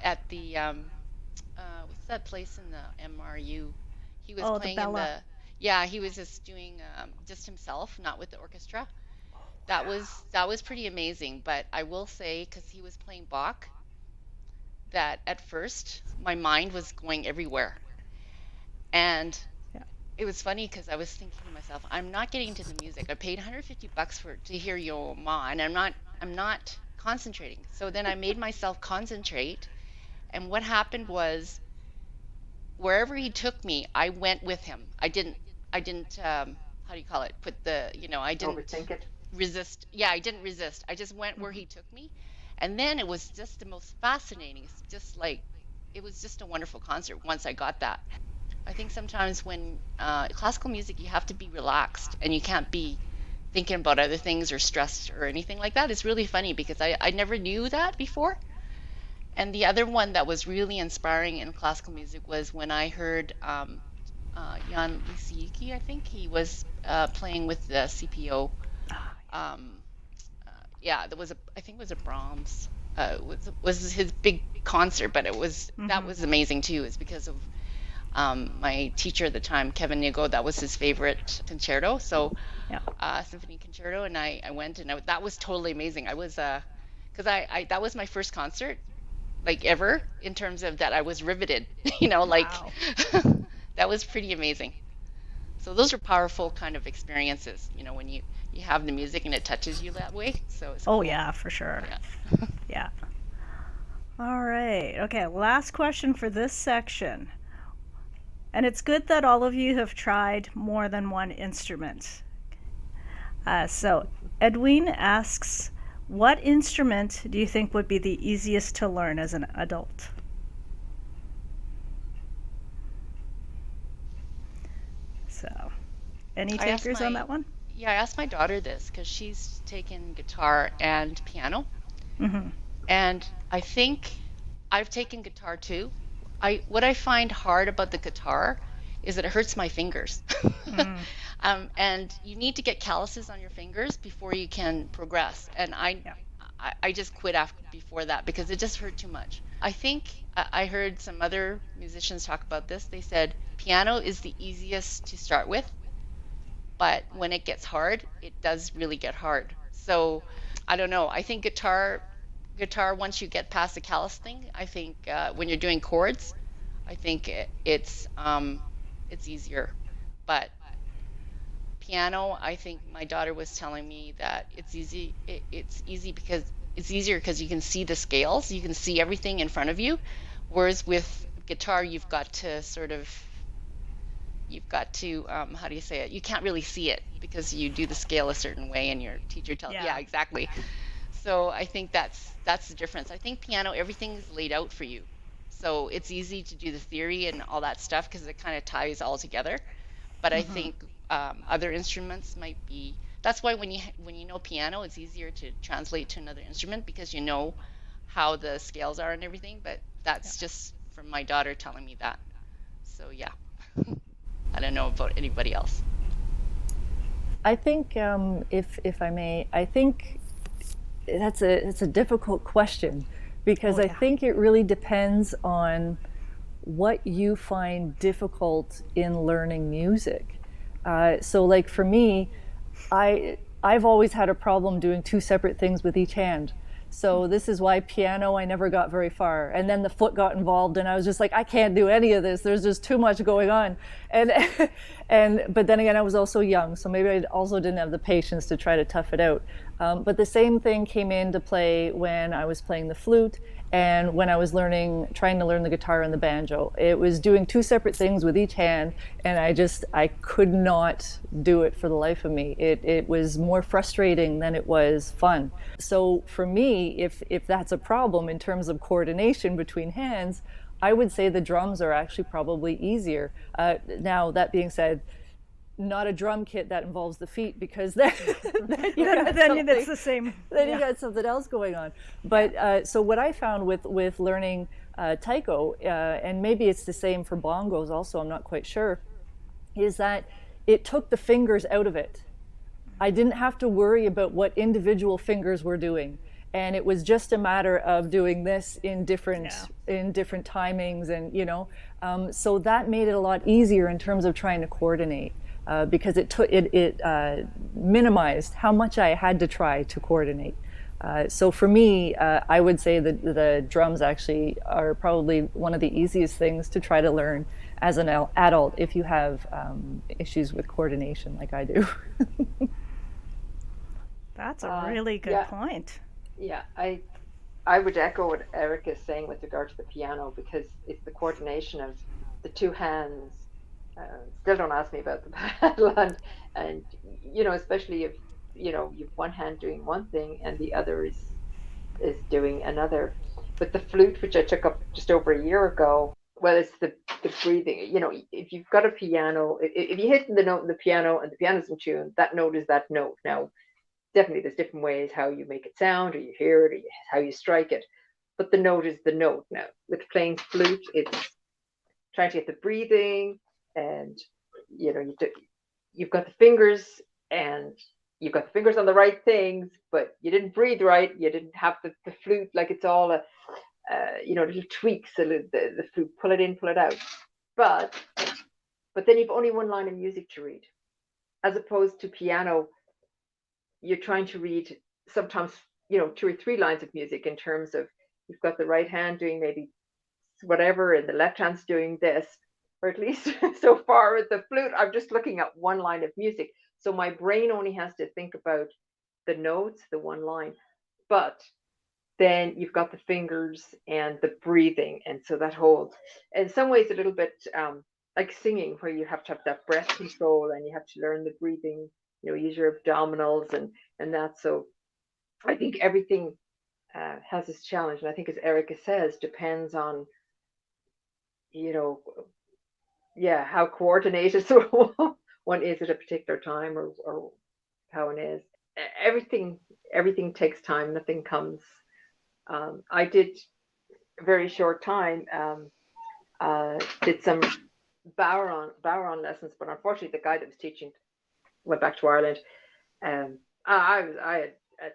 S3: at the what's that place in the MRU? He was
S1: Oh, the
S3: playing in
S1: Bella.
S3: he was just doing just himself, not with the orchestra. That was pretty amazing, but I will say because he was playing Bach, that at first my mind was going everywhere. And
S1: Yeah.
S3: it was funny because I was thinking to myself, I'm not getting to the music. I paid $150 to hear Yo Ma, and I'm not concentrating. So then I made myself concentrate, and what happened was wherever he took me, I went with him. I didn't how do you call it? I didn't
S4: Overthink it.
S3: resist. Yeah, I didn't resist. I just went where he took me. And then it was just the most fascinating. It's just like it was just a wonderful concert once I got that. I think sometimes when classical music, you have to be relaxed and you can't be thinking about other things or stressed or anything like that. It's really funny because I never knew that before. And the other one that was really inspiring in classical music was when I heard Jan Lisiecki, I think he was playing with the CPO. Um, yeah, I think it was a Brahms. Was his big concert, but that was amazing too. It's because of my teacher at the time, Kevin Nigo. That was his favorite concerto, so
S1: Yeah.
S3: symphony concerto, and I went, and that was totally amazing. I was because that was my first concert like ever in terms of that I was riveted, like
S1: Wow.
S3: that was pretty amazing. So those are powerful kind of experiences, when you have the music and it touches you that way. So it's
S1: Oh,
S3: cool.
S1: yeah, for sure.
S3: Yeah.
S1: Yeah. All right. Okay, last question for this section. And it's good that all of you have tried more than one instrument. So, Edwin asks, what instrument do you think would be the easiest to learn as an adult? So, any
S3: I asked
S1: takers on
S3: my
S1: that one?
S3: Yeah, I asked my daughter this because she's taken guitar and piano,
S1: Mm-hmm.
S3: and I think I've taken guitar too. What I find hard about the guitar is that it hurts my fingers.
S1: Mm,
S3: And you need to get calluses on your fingers before you can progress. And
S1: yeah.
S3: I just quit after before that because it just hurt too much. I think I heard some other musicians talk about this. They said piano is the easiest to start with, but when it gets hard, it does really get hard. So I don't know. I think guitar once you get past the callus thing, I think when you're doing chords, I think it's easier. But piano, I think my daughter was telling me that it's easy because it's easier because you can see the scales, you can see everything in front of you, whereas with guitar you've got to how do you say it? You can't really see it because you do the scale a certain way and your teacher tells.
S1: Yeah.
S3: Yeah, exactly. So I think that's the difference. I think piano, everything is laid out for you. So it's easy to do the theory and all that stuff because it kind of ties all together. But I
S1: Mm-hmm.
S3: think other instruments might be. That's why when you know piano, it's easier to translate to another instrument because you know how the scales are and everything. But
S1: Yeah.
S3: that's just from my daughter telling me that. So yeah, I don't know about anybody else.
S2: I think, if I may, I think it's a difficult question because
S1: Oh,
S2: I
S1: yeah.
S2: think it really depends on what you find difficult in learning music. So, like for me, I've always had a problem doing two separate things with each hand. So this is why piano I never got very far. And then the foot got involved and I was just like, I can't do any of this. There's just too much going on. And but then again I was also young, so maybe I also didn't have the patience to try to tough it out. But the same thing came into play when I was playing the flute and when I was trying to learn the guitar and the banjo. It was doing two separate things with each hand, and I could not do it for the life of me. It was more frustrating than it was fun. So for me, if that's a problem in terms of coordination between hands, I would say the drums are actually probably easier. Now, that being said, not a drum kit that involves the feet, because then
S1: It's the same.
S2: then you got something else going on. But so what I found with learning taiko, and maybe it's the same for bongos also, I'm not quite sure, is that it took the fingers out of it. I didn't have to worry about what individual fingers were doing, and it was just a matter of doing this in different timings, and so that made it a lot easier in terms of trying to coordinate. Because it minimized how much I had to try to coordinate. So for me, I would say that the drums actually are probably one of the easiest things to try to learn as an adult if you have issues with coordination like I do.
S1: That's a really good point.
S4: Yeah, I would echo what Erika is saying with regard to the piano, because it's the coordination of the two hands. Still don't ask me about the paddle, and especially if you've one hand doing one thing and the other is doing another. But the flute, which I took up just over a year ago, well, it's the breathing. If you've got a piano, if you hit the note in the piano and the piano's in tune, that note is that note. Now, definitely there's different ways how you make it sound, or you hear it, or how you strike it, but the note is the note. Now, with playing flute, it's trying to get the breathing. And you've got the fingers, and you've got the fingers on the right things, but you didn't breathe right. You didn't have the flute, like it's all little tweaks. So the flute, pull it in, pull it out. But then you've only one line of music to read, as opposed to piano. You're trying to read sometimes 2 or 3 lines of music, in terms of you've got the right hand doing maybe whatever, and the left hand's doing this. Or at least so far with the flute, I'm just looking at one line of music. So my brain only has to think about the notes, the one line. But then you've got the fingers and the breathing. And so that holds, in some ways, a little bit like singing, where you have to have that breath control, and you have to learn the breathing, use your abdominals and that. So I think everything has its challenge. And I think, as Erika says, depends on, how coordinated one is at a particular time, or how one is. Everything takes time. Nothing comes. I did a very short time, did some Bowron lessons, but unfortunately the guy that was teaching went back to Ireland. I had a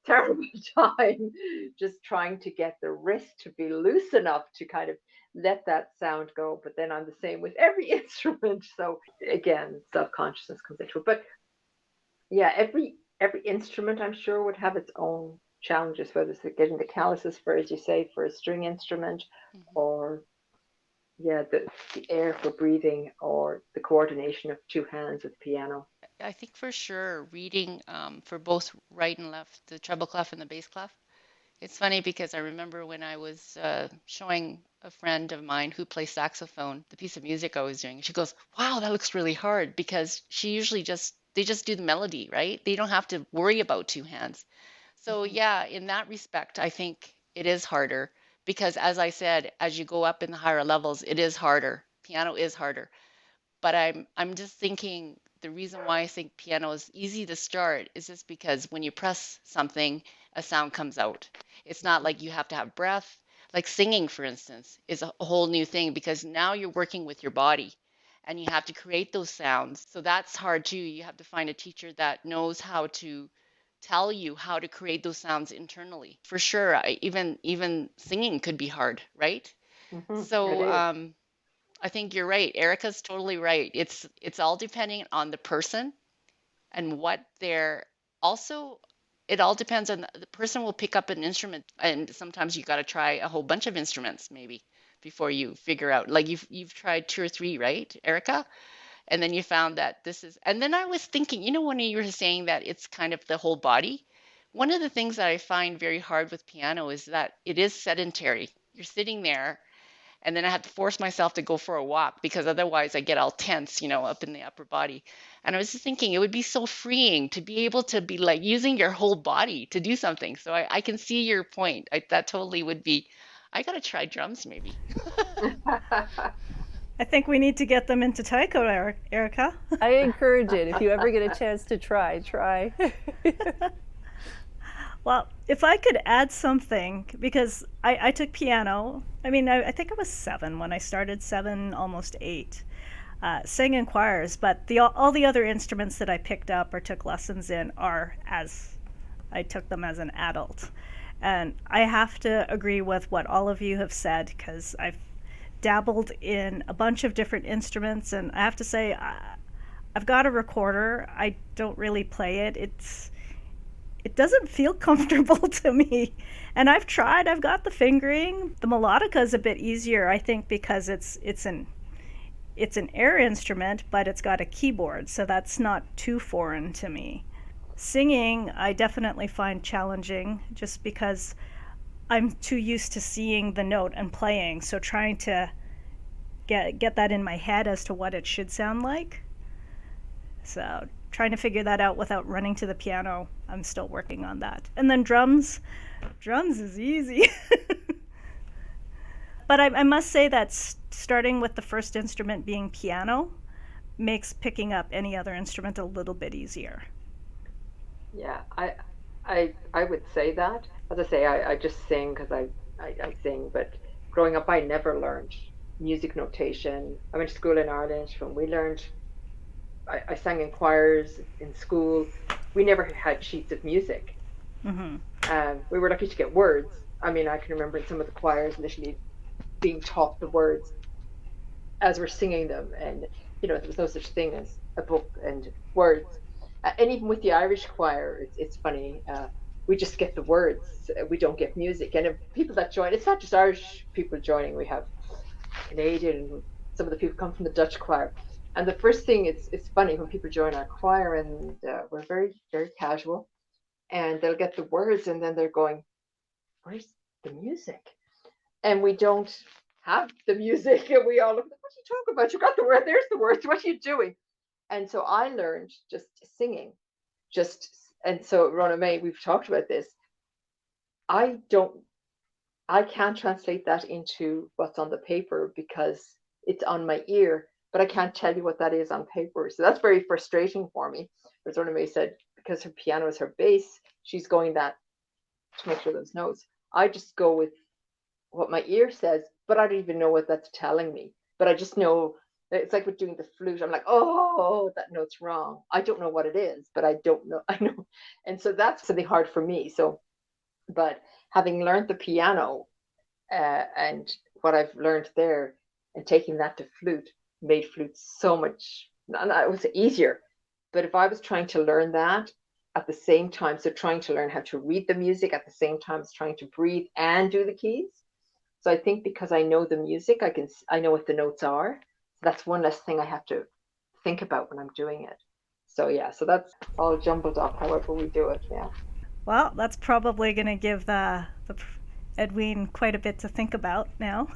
S4: terrible time just trying to get the wrist to be loose enough to kind of let that sound go. But then I'm the same with every instrument. So again, self-consciousness comes into it. But yeah, every instrument, I'm sure, would have its own challenges, whether it's getting the calluses for, as you say, for a string instrument, or the air for breathing, or the coordination of two hands with the piano.
S3: I think for sure reading for both right and left, the treble clef and the bass clef. It's funny because I remember when I was showing a friend of mine who plays saxophone the piece of music I was doing. She goes, "Wow, that looks really hard," because she usually they just do the melody, right? They don't have to worry about two hands. So yeah, in that respect, I think it is harder because, as I said, as you go up in the higher levels, it is harder. Piano is harder. But I'm just thinking the reason why I think piano is easy to start is just because when you press something, a sound comes out. It's not like you have to have breath. Like singing, for instance, is a whole new thing because now you're working with your body and you have to create those sounds. So that's hard too. You have to find a teacher that knows how to tell you how to create those sounds internally. For sure, even singing could be hard, right? So I think you're right. Erica's totally right. It's all depending on the person and what they're also. It all depends on the person will pick up an instrument, and sometimes you got to try a whole bunch of instruments maybe before you figure out. Like you've tried 2 or 3, right, Erica? And then you found that this is, and then I was thinking, when you were saying that it's kind of the whole body, one of the things that I find very hard with piano is that it is sedentary. You're sitting there, and then I have to force myself to go for a walk because otherwise I get all tense, up in the upper body. And I was just thinking it would be so freeing to be able to be like using your whole body to do something. So I can see your point. That totally would be, I got to try drums maybe.
S1: I think we need to get them into taiko, Erika.
S2: I encourage it. If you ever get a chance to try.
S1: Well, if I could add something, because I took piano. I mean, I think I was 7 when I started, 7, almost 8. Sang in choirs, but all the other instruments that I picked up or took lessons in are as I took them as an adult. And I have to agree with what all of you have said, because I've dabbled in a bunch of different instruments, and I have to say, I've got a recorder. I don't really play it. It doesn't feel comfortable to me. And I've tried. I've got the fingering. The melodica is a bit easier, I think, because it's an air instrument, but it's got a keyboard, so that's not too foreign to me. Singing, I definitely find challenging, just because I'm too used to seeing the note and playing, so trying to get that in my head as to what it should sound like. So trying to figure that out without running to the piano, I'm still working on that. And then drums is easy. But I must say that starting with the first instrument being piano makes picking up any other instrument a little bit easier.
S4: Yeah, I would say that. As I say, I just sing because I sing, but growing up, I never learned music notation. I went to school in Ireland when we learned, I sang in choirs in school. We never had sheets of music.
S1: Mm-hmm.
S4: We were lucky to get words. I mean, I can remember in some of the choirs literally being taught the words as we're singing them, and there was no such thing as a book and words. And even with the Irish choir, it's funny. We just get the words. We don't get music. And if people that join, it's not just Irish people joining. We have Canadian. Some of the people come from the Dutch choir. And the first thing, it's funny when people join our choir, and we're very, very casual, and they'll get the words, and then they're going, "Where's the music?" And we don't have the music, and we all look, "What are you talking about? You got the word. There's the words. What are you doing?" And so I learned just singing, and so Rhona-Mae, we've talked about this. I can't translate that into what's on the paper because it's on my ear, but I can't tell you what that is on paper. So that's very frustrating for me. As Rhona-Mae said, because her piano is her bass, she's going that to make sure those notes. I just go with what my ear says, but I don't even know what that's telling me. But I just know. It's like with doing the flute. I'm like, oh, that note's wrong. I don't know what it is, but I don't know. I know. And so that's something hard for me. So, but having learned the piano and what I've learned there and taking that to flute made flute so much, and it was easier. But if I was trying to learn that at the same time, so trying to learn how to read the music at the same time as trying to breathe and do the keys. So I think because I know the music, I know what the notes are. That's one less thing I have to think about when I'm doing it. So yeah, so that's all jumbled up however we do it. Yeah.
S1: Well, that's probably going to give the Edwin quite a bit to think about now.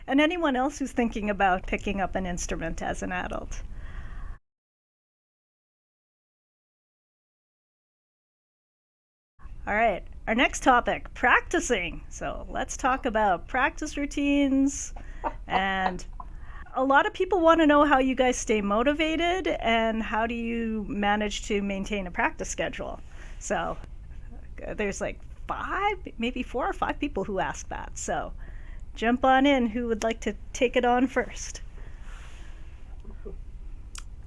S1: And anyone else who's thinking about picking up an instrument as an adult. All right, our next topic, practicing. So let's talk about practice routines. And a lot of people want to know how you guys stay motivated and how do you manage to maintain a practice schedule. So there's like 5, maybe 4 or 5 people who ask that. So jump on in. Who would like to take it on first?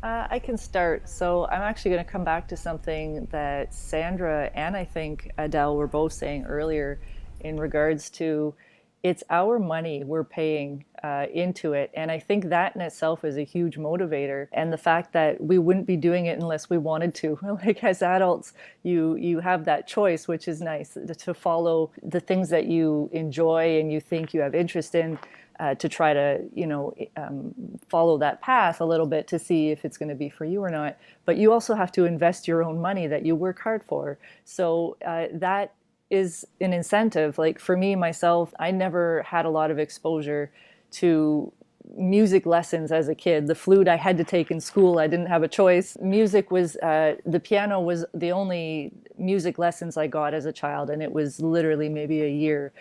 S2: I can start. So I'm actually going to come back to something that Sandra and I think Edel were both saying earlier in regards to it's our money we're paying into it. And I think that in itself is a huge motivator. And the fact that we wouldn't be doing it unless we wanted to. Like as adults, you have that choice, which is nice, to follow the things that you enjoy and you think you have interest in. To try to, follow that path a little bit to see if it's going to be for you or not. But you also have to invest your own money that you work hard for. So that is an incentive. Like for me, myself, I never had a lot of exposure to music lessons as a kid. The flute I had to take in school. I didn't have a choice. Music was, the piano was the only music lessons I got as a child, and it was literally maybe a year.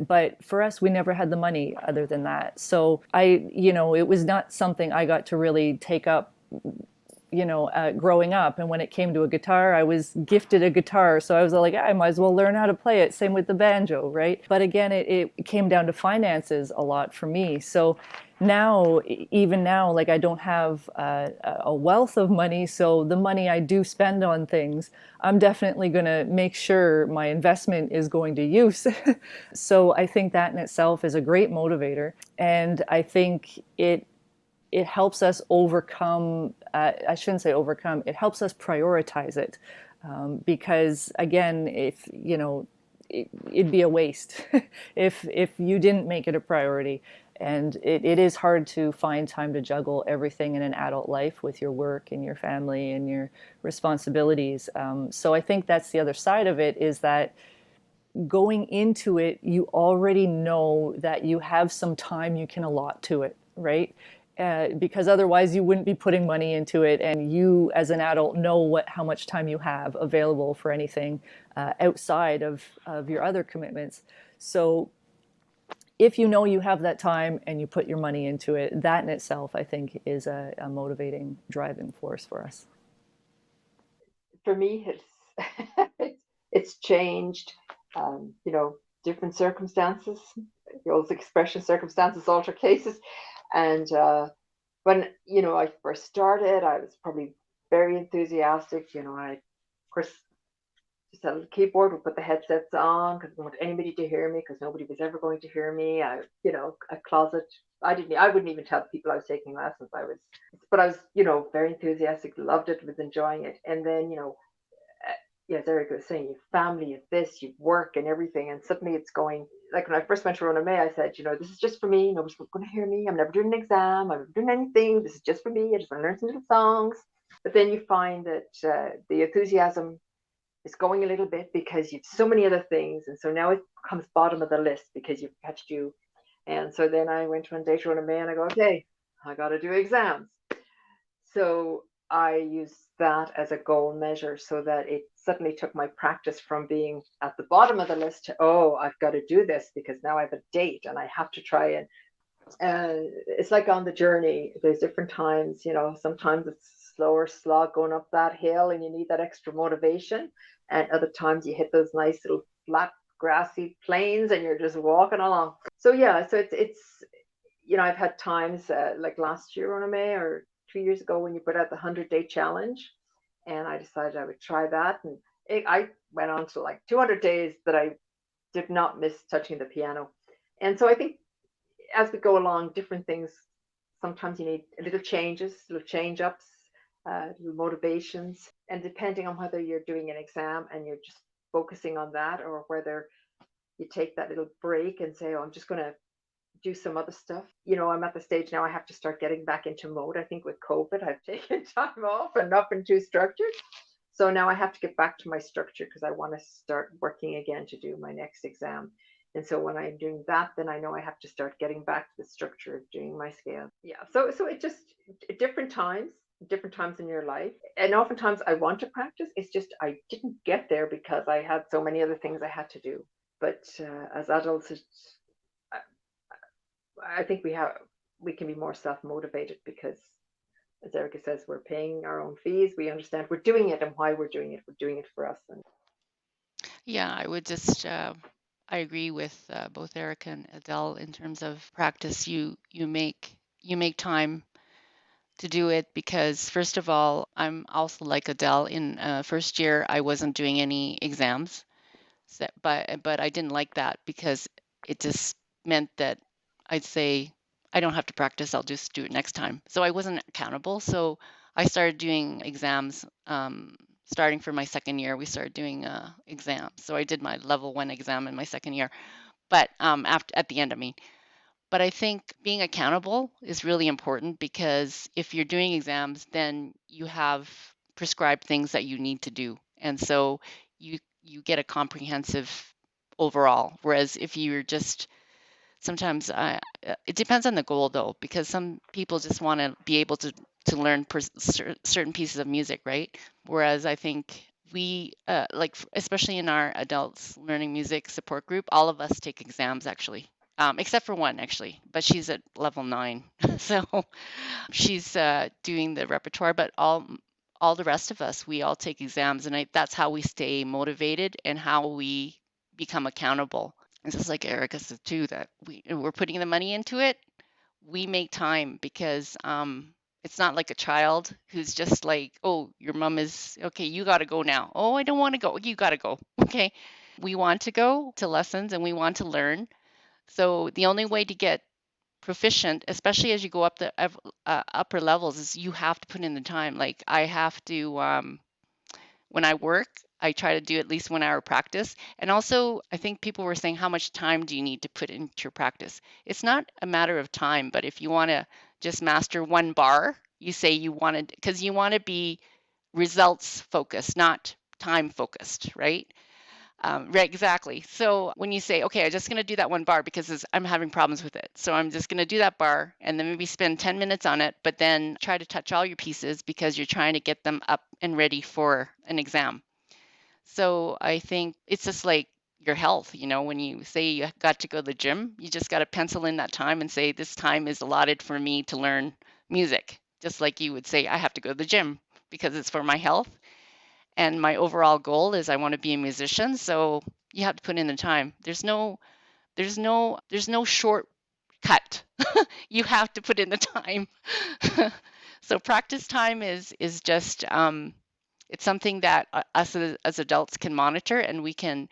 S2: But for us, we never had the money other than that. So it was not something I got to really take up growing up. And when it came to a guitar, I was gifted a guitar. So I was like, I might as well learn how to play it. Same with the banjo, right? But again, it came down to finances a lot for me. So now, even now, like I don't have a wealth of money. So the money I do spend on things, I'm definitely going to make sure my investment is going to use. So I think that in itself is a great motivator. And I think it helps us overcome, I shouldn't say overcome, it helps us prioritize it. Because again, if, it'd be a waste if you didn't make it a priority. And it is hard to find time to juggle everything in an adult life with your work and your family and your responsibilities. So I think that's the other side of it, is that going into it, you already know that you have some time you can allot to it, right? Because otherwise you wouldn't be putting money into it, and you as an adult know how much time you have available for anything outside of your other commitments. So if you know you have that time and you put your money into it, that in itself I think is a motivating driving force for us.
S4: For me, it's changed. Different circumstances. The old expression, circumstances alter cases. And when I first started, I was probably very enthusiastic. I, of course, just had a keyboard, would put the headsets on because I didn't want anybody to hear me, because nobody was ever going to hear me. A closet. I wouldn't even tell people I was taking lessons. I was, very enthusiastic, loved it, was enjoying it. And then, as Erika was saying, you family, you this, you work and everything. And suddenly it's going, like when I first went to Rhona-Mae, I said, this is just for me. Nobody's going to hear me. I'm never doing an exam. I'm never doing anything. This is just for me. I just want to learn some little songs. But then you find that the enthusiasm is going a little bit because you've so many other things. And so now it comes bottom of the list because you've got to do. And so then I went one day to Rhona-Mae and I go, okay, I got to do exams. So I use that as a goal measure, so that it suddenly took my practice from being at the bottom of the list to, I've got to do this because now I have a date and I have to try and it's like on the journey. There's different times, sometimes it's slower slog going up that hill and you need that extra motivation. And other times you hit those nice little flat grassy plains and you're just walking along. So yeah, so it's I've had times like last year on May or 2 years ago when you put out the 100-day challenge, and I decided I would try that. And I went on to like 200 days that I did not miss touching the piano. And so I think as we go along, different things, sometimes you need little changes, little change ups, little motivations. And depending on whether you're doing an exam and you're just focusing on that, or whether you take that little break and say, I'm just going to do some other stuff. I'm at the stage now I have to start getting back into mode. I think with COVID, I've taken time off and not been too structured. So now I have to get back to my structure because I want to start working again to do my next exam. And so when I'm doing that, then I know I have to start getting back to the structure of doing my scale. Yeah. So it just different times in your life. And oftentimes I want to practice. It's just I didn't get there because I had so many other things I had to do. But as adults, I think we can be more self-motivated because, as Erika says, we're paying our own fees. We understand we're doing it and why we're doing it. We're doing it for us.
S3: Yeah, I would just I agree with both Erika and Edel in terms of practice. You make time to do it because, first of all, I'm also like Edel. In first year, I wasn't doing any exams, but I didn't like that because it just meant that I'd say, I don't have to practice, I'll just do it next time. So I wasn't accountable. So I started doing exams. Starting for my second year, we started doing exams. So I did my level 1 exam in my second year, but at the end, I mean. But I think being accountable is really important, because if you're doing exams, then you have prescribed things that you need to do. And so you get a comprehensive overall. Whereas if you're just sometimes it depends on the goal, though, because some people just want to be able to learn certain pieces of music, right? Whereas I think we like especially in our adults learning music support group, all of us take exams actually, except for one actually, but she's at level 9, so she's doing the repertoire. But all the rest of us, we all take exams, and that's how we stay motivated and how we become accountable. It's just like Erika said too, that we're putting the money into it. We make time, because it's not like a child who's just like, oh, your mom is okay, you got to go now. Oh, I don't want to go. You got to go. Okay. We want to go to lessons and we want to learn. So the only way to get proficient, especially as you go up the upper levels, is you have to put in the time. Like I have to when I work, I try to do at least 1 hour practice. And also, I think people were saying, how much time do you need to put into your practice? It's not a matter of time, but if you want to just master 1 bar, you say you want to, because you want to be results focused, not time focused, right? Right, exactly. So when you say, okay, I'm just going to do that 1 bar because I'm having problems with it. So I'm just going to do that bar and then maybe spend 10 minutes on it, but then try to touch all your pieces because you're trying to get them up and ready for an exam. So I think it's just like your health, when you say you got to go to the gym, you just got to pencil in that time and say, this time is allotted for me to learn music. Just like you would say, I have to go to the gym because it's for my health. And my overall goal is I want to be a musician. So you have to put in the time. There's no shortcut. You have to put in the time. So practice time is just it's something that us as adults can monitor, and we can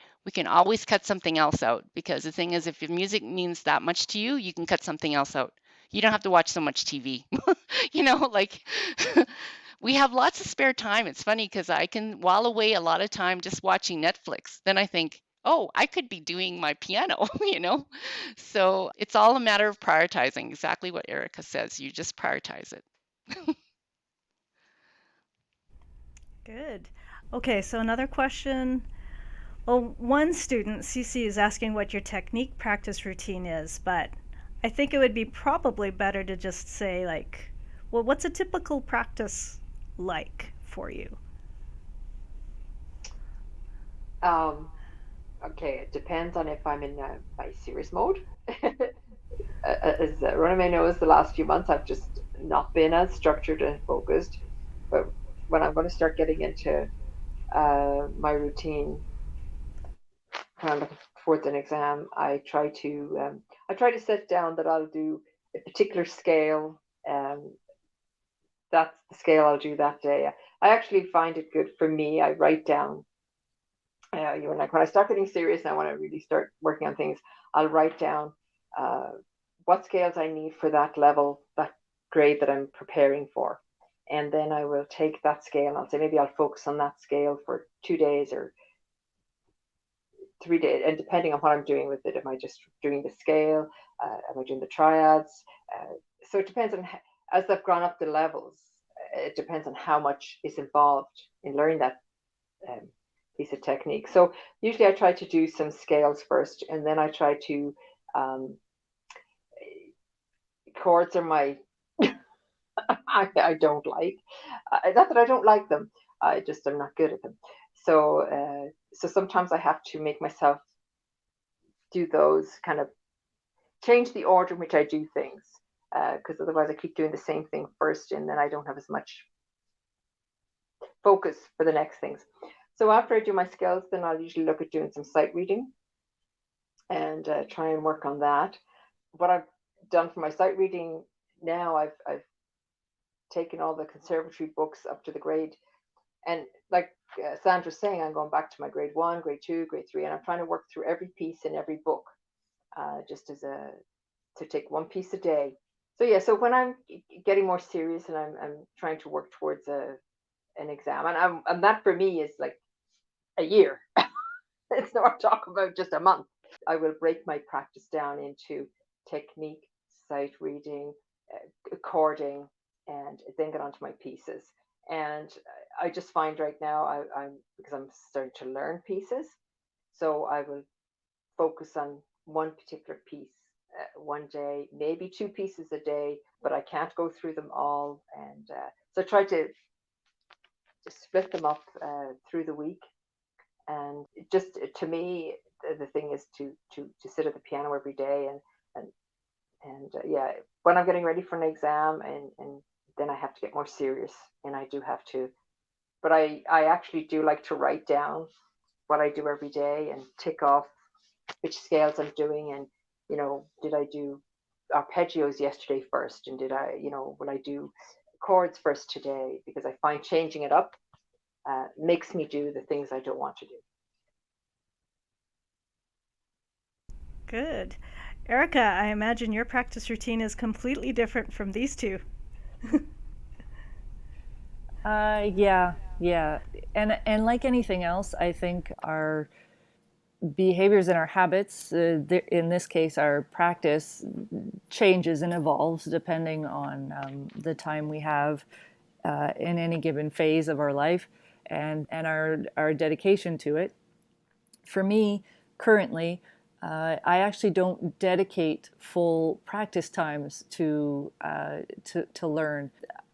S3: always cut something else out, because the thing is, if your music means that much to you, you can cut something else out. You don't have to watch so much TV. Like we have lots of spare time. It's funny because I can while away a lot of time just watching Netflix. Then I think, oh, I could be doing my piano, So it's all a matter of prioritizing, exactly what Erika says. You just prioritize it.
S1: Good. Okay, so another question. Well, one student, CC, is asking what your technique practice routine is, but I think it would be probably better to just say, like, well, what's a typical practice like for you?
S4: Okay, it depends on if I'm in my serious mode. As Rhona-Mae knows, the last few months I've just not been as structured and focused. But when I'm going to start getting into my routine, kind of looking towards an exam, I try to set down that I'll do a particular scale. That's the scale I'll do that day. I actually find it good for me. I write down. Like when I start getting serious and I want to really start working on things, I'll write down uh, what scales I need for that level, that grade that I'm preparing for. And then I will take that scale and I'll say maybe I'll focus on that scale for 2 days or 3 days. And depending on what I'm doing with it, am I just doing the scale? Am I doing the triads? So it depends on, as I've gone up the levels, it depends on how much is involved in learning that um, piece of technique. So usually I try to do some scales first, and then I try to chords are my I don't like. Not that I don't like them. I just am not good at them. So sometimes I have to make myself do those, kind of change the order in which I do things, because otherwise I keep doing the same thing first, and then I don't have as much focus for the next things. So after I do my skills, then I'll usually look at doing some sight reading and try and work on that. What I've done for my sight reading now, I've taken all the conservatory books up to the grade, and like Sandra's saying, I'm going back to my grade 1, grade 2, grade 3, and I'm trying to work through every piece in every book just to take one piece a day. So yeah, so when I'm getting more serious and I'm trying to work towards an exam, and that for me is like a year. It's not talk about just a month. I will break my practice down into technique, sight reading, chording, and then get onto my pieces. And I just find right now I'm because I'm starting to learn pieces, so I will focus on one particular piece one day, maybe two pieces a day, but I can't go through them all. And so I try to just split them up through the week. And just to me, the thing is to sit at the piano every day and yeah, when I'm getting ready for an exam and then I have to get more serious and I do have to, but I actually do like to write down what I do every day and tick off which scales I'm doing and did I do arpeggios yesterday first and did I will I do chords first today, because I find changing it up makes me do the things I don't want to do.
S1: Good. Erica, I imagine your practice routine is completely different from these two.
S2: Yeah, yeah. And like anything else, I think our behaviors and our habits, in this case, our practice changes and evolves depending on the time we have in any given phase of our life and our dedication to it. For me, currently, I actually don't dedicate full practice times to learn.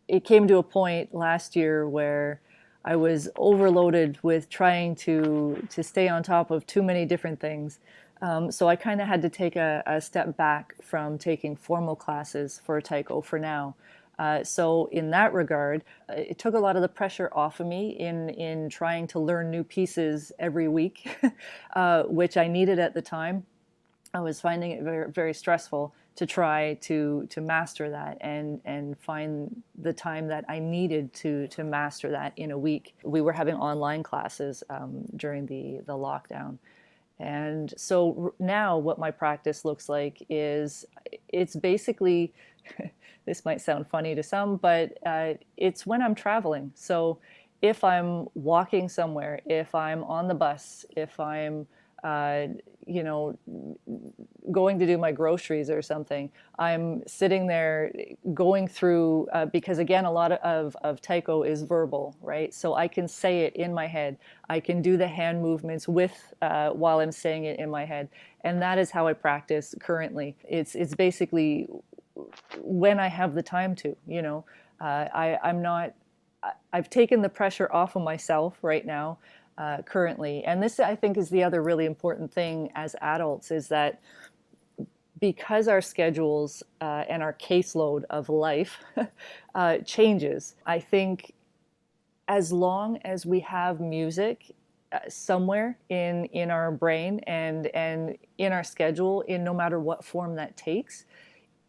S2: It came to a point last year where I was overloaded with trying to stay on top of too many different things. So I kind of had to take a step back from taking formal classes for taiko for now. So in that regard, it took a lot of the pressure off of me in trying to learn new pieces every week, which I needed at the time. I was finding it very, very stressful to try to master that and find the time that I needed to master that in a week. We were having online classes during the lockdown. And so now what my practice looks like is it's basically, this might sound funny to some, but it's when I'm traveling. So if I'm walking somewhere, if I'm on the bus, if I'm, uh, you know, going to do my groceries or something, I'm sitting there going through, because again, a lot of taiko is verbal, right? So I can say it in my head. I can do the hand movements with while I'm saying it in my head. And that is how I practice currently. It's basically when I have the time to, I'm not, I've taken the pressure off of myself right now. Currently, and this I think is the other really important thing as adults, is that because our schedules and our caseload of life changes, I think as long as we have music somewhere in our brain and in our schedule, in no matter what form that takes,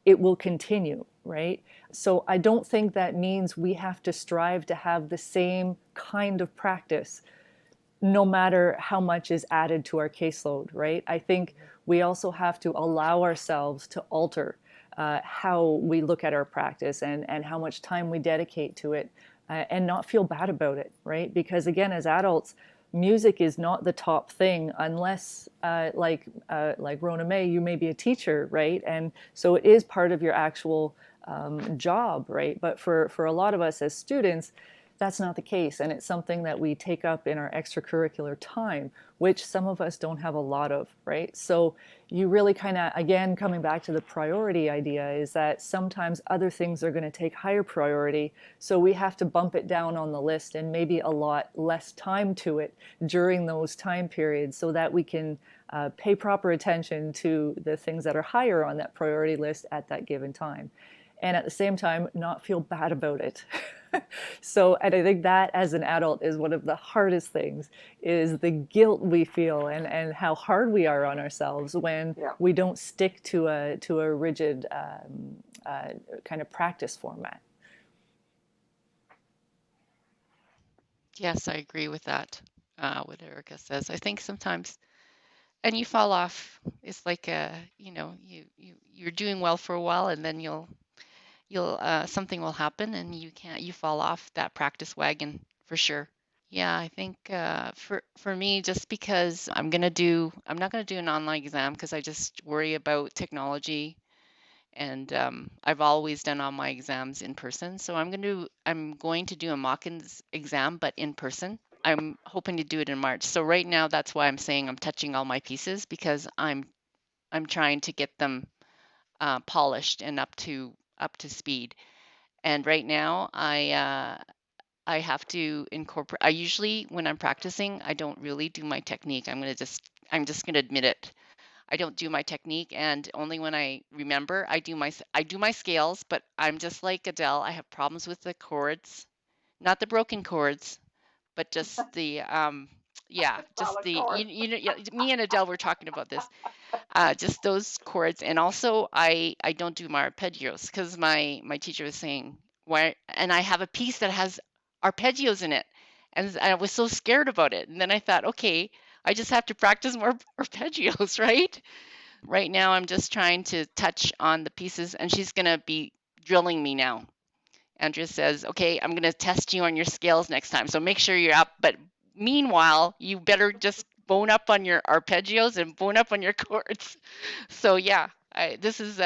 S2: it will continue, right? So I don't think that means we have to strive to have the same kind of practice no matter how much is added to our caseload, right? I think we also have to allow ourselves to alter how we look at our practice and how much time we dedicate to it, and not feel bad about it, right? Because again, as adults, music is not the top thing unless, like Rhona-Mae, you may be a teacher, right? And so it is part of your actual job, right? But for a lot of us as students, that's not the case, and it's something that we take up in our extracurricular time, which some of us don't have a lot of, right? So you really kind of, again, coming back to the priority idea, is that sometimes other things are going to take higher priority, so we have to bump it down on the list and maybe allot less time to it during those time periods so that we can pay proper attention to the things that are higher on that priority list at that given time. And at the same time, not feel bad about it. So, and I think that as an adult is one of the hardest things, is the guilt we feel and how hard we are on ourselves when we don't stick to a rigid kind of practice format.
S3: Yes, I agree with that, what Erica says. I think sometimes and you fall off. It's like you're doing well for a while, and then you'll something will happen, and you fall off that practice wagon for sure. Yeah, I think for me, just because I'm not gonna do an online exam because I just worry about technology, and I've always done all my exams in person. So I'm going to do a exam, but in person. I'm hoping to do it in March. So right now, that's why I'm saying I'm touching all my pieces because I'm trying to get them polished and up to speed. And right now, I have to incorporate. I usually, when I'm practicing, I don't really do my technique. I'm just gonna admit it. I don't do my technique, and only when I remember, I do my scales. But I'm just like Edel. I have problems with the chords, not the broken chords, but just the yeah,
S4: The
S3: just
S4: solid
S3: the
S4: chord.
S3: yeah, me and Edel were talking about this. Just those chords, and also I don't do my arpeggios because my teacher was saying why, and I have a piece that has arpeggios in it, and I was so scared about it. And then I thought, okay, I just have to practice more arpeggios, right? Right now, I'm just trying to touch on the pieces, and she's gonna be drilling me now. Andrea says, okay, I'm going to test you on your scales next time. So make sure you're up. But meanwhile, you better just bone up on your arpeggios and bone up on your chords. So yeah, this is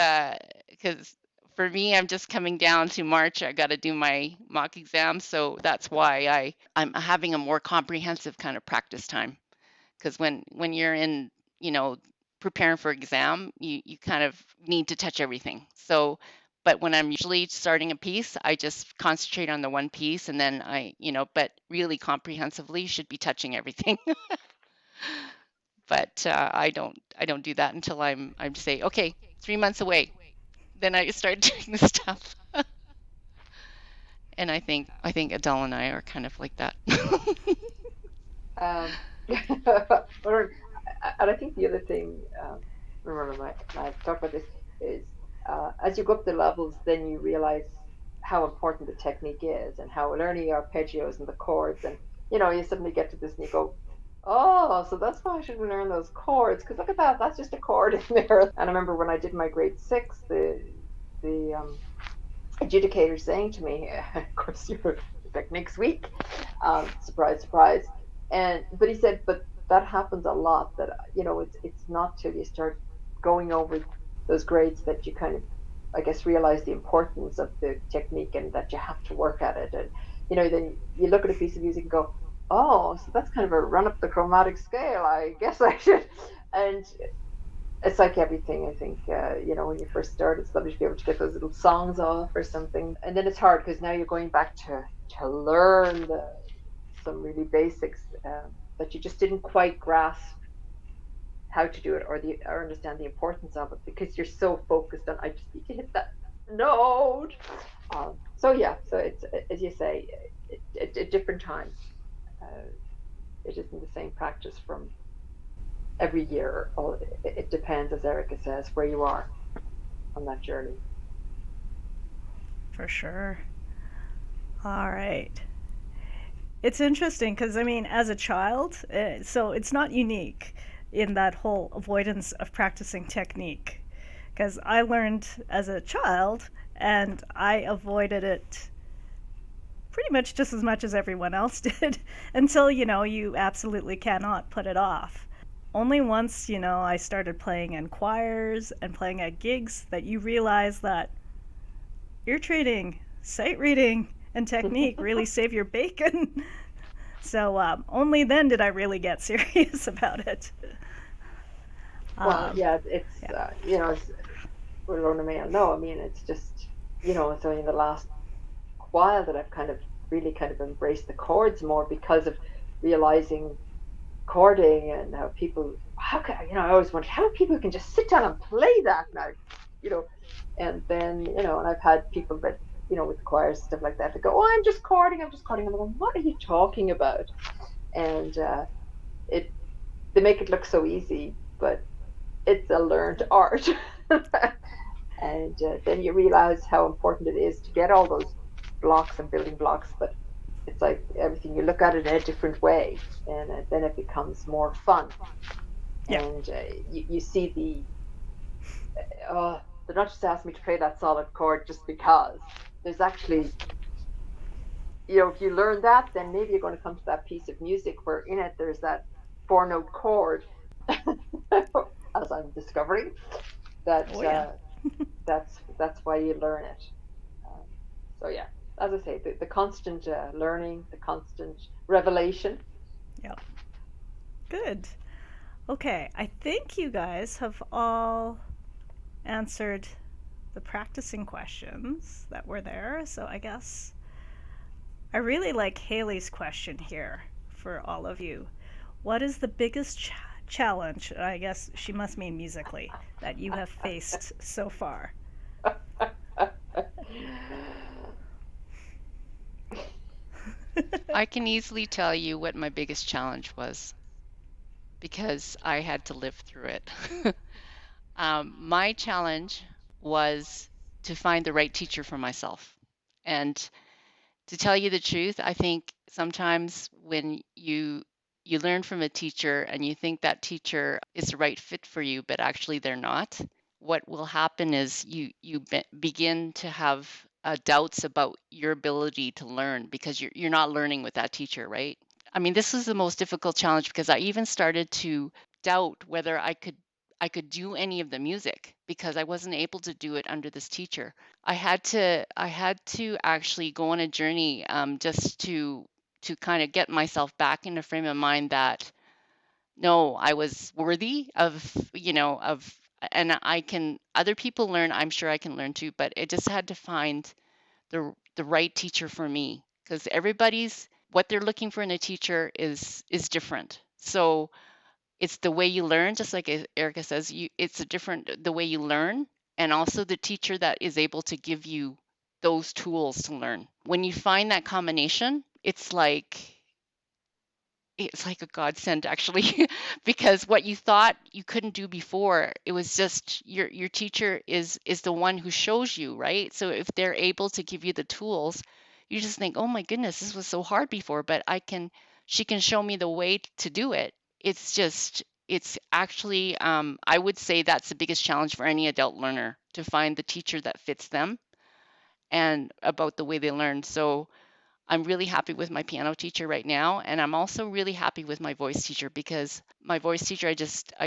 S3: because for me, I'm just coming down to March. I got to do my mock exam. So that's why I'm having a more comprehensive kind of practice time. Because when you're in, you know, preparing for exam, you kind of need to touch everything. So, but when I'm usually starting a piece, I just concentrate on the one piece, and then but really comprehensively should be touching everything. But I don't do that until I'm say, okay, 3 months away. Then I start doing the stuff. And I think Adele and I are kind of like that.
S4: Um, or- and I think the other thing, remember my talk about this is as you go up the levels, then you realize how important the technique is and how learning arpeggios and the chords, and you suddenly get to this and you go, oh, so that's why I should learn those chords because look at that, that's just a chord in there. And I remember when I did my grade six, the adjudicator saying to me, of course, you're like next week, surprise, surprise. And but he said, but that happens a lot. That it's not till you start going over those grades that you kind of, I guess, realize the importance of the technique and that you have to work at it. And then you look at a piece of music and go, oh, so that's kind of a run up the chromatic scale. I guess I should. And it's like everything. I think when you first start, it's lovely to be able to get those little songs off or something, and then it's hard because now you're going back to learn some really basics that you just didn't quite grasp how to do it or understand the importance of it because you're so focused on I just need to hit that note. So yeah, so it's as you say, at different times. Uh, it isn't the same practice from every year. Or it depends, as Erika says, where you are on that journey.
S1: For sure. All right. It's interesting because, I mean, as a child, so it's not unique in that whole avoidance of practicing technique. Because I learned as a child and I avoided it pretty much just as much as everyone else did until, you absolutely cannot put it off. Only once, I started playing in choirs and playing at gigs that you realize that ear training, sight reading, and technique really save your bacon. So only then did I really get serious about it.
S4: Well, yeah, it's
S1: Yeah.
S4: as Rhona-Mae know. I mean, it's just it's only in the last while that I've kind of embraced the chords more because of realizing chording and how people how can I always wondered how people can just sit down and play that now, you know, and then and I've had people that with choirs and stuff like that go, oh, I'm just chording. I'm going, what are you talking about? And it they make it look so easy, but it's a learned art. And then you realize how important it is to get all those blocks and building blocks, but it's like everything, you look at it in a different way, and then it becomes more fun.
S1: Yeah.
S4: and you see they're not just asking me to play that solid chord just because. There's actually, if you learn that, then maybe you're going to come to that piece of music where in it there's that four-note chord, as I'm discovering that
S1: Oh yeah.
S4: that's why you learn it. Um, so yeah, as I say, the constant learning, the constant revelation.
S1: Yeah. Good. Okay, I think you guys have all answered the practicing questions that were there. So I guess I really like Haley's question here for all of you. What is the biggest challenge, I guess she must mean musically, that you have faced so far?
S3: I can easily tell you what my biggest challenge was because I had to live through it. My challenge was to find the right teacher for myself. And to tell you the truth, I think sometimes when you learn from a teacher and you think that teacher is the right fit for you, but actually they're not, what will happen is you begin to have doubts about your ability to learn because you're not learning with that teacher, right? I mean, this was the most difficult challenge because I even started to doubt whether I could do any of the music because I wasn't able to do it under this teacher. I had to actually go on a journey just to kind of get myself back in a frame of mind that no, I was worthy of and I can other people learn, I'm sure I can learn too, but I just had to find the right teacher for me because everybody's what they're looking for in a teacher is different. So it's the way you learn, just like Erica says, it's a different the way you learn and also the teacher that is able to give you those tools to learn. When you find that combination, it's like a godsend actually because what you thought you couldn't do before, it was just your teacher is the one who shows you, right? So if they're able to give you the tools, you just think, oh my goodness, this was so hard before, but she can show me the way to do it. It's actually I would say that's the biggest challenge for any adult learner, to find the teacher that fits them and about the way they learn. So I'm really happy with my piano teacher right now, and I'm also really happy with my voice teacher because my voice teacher, I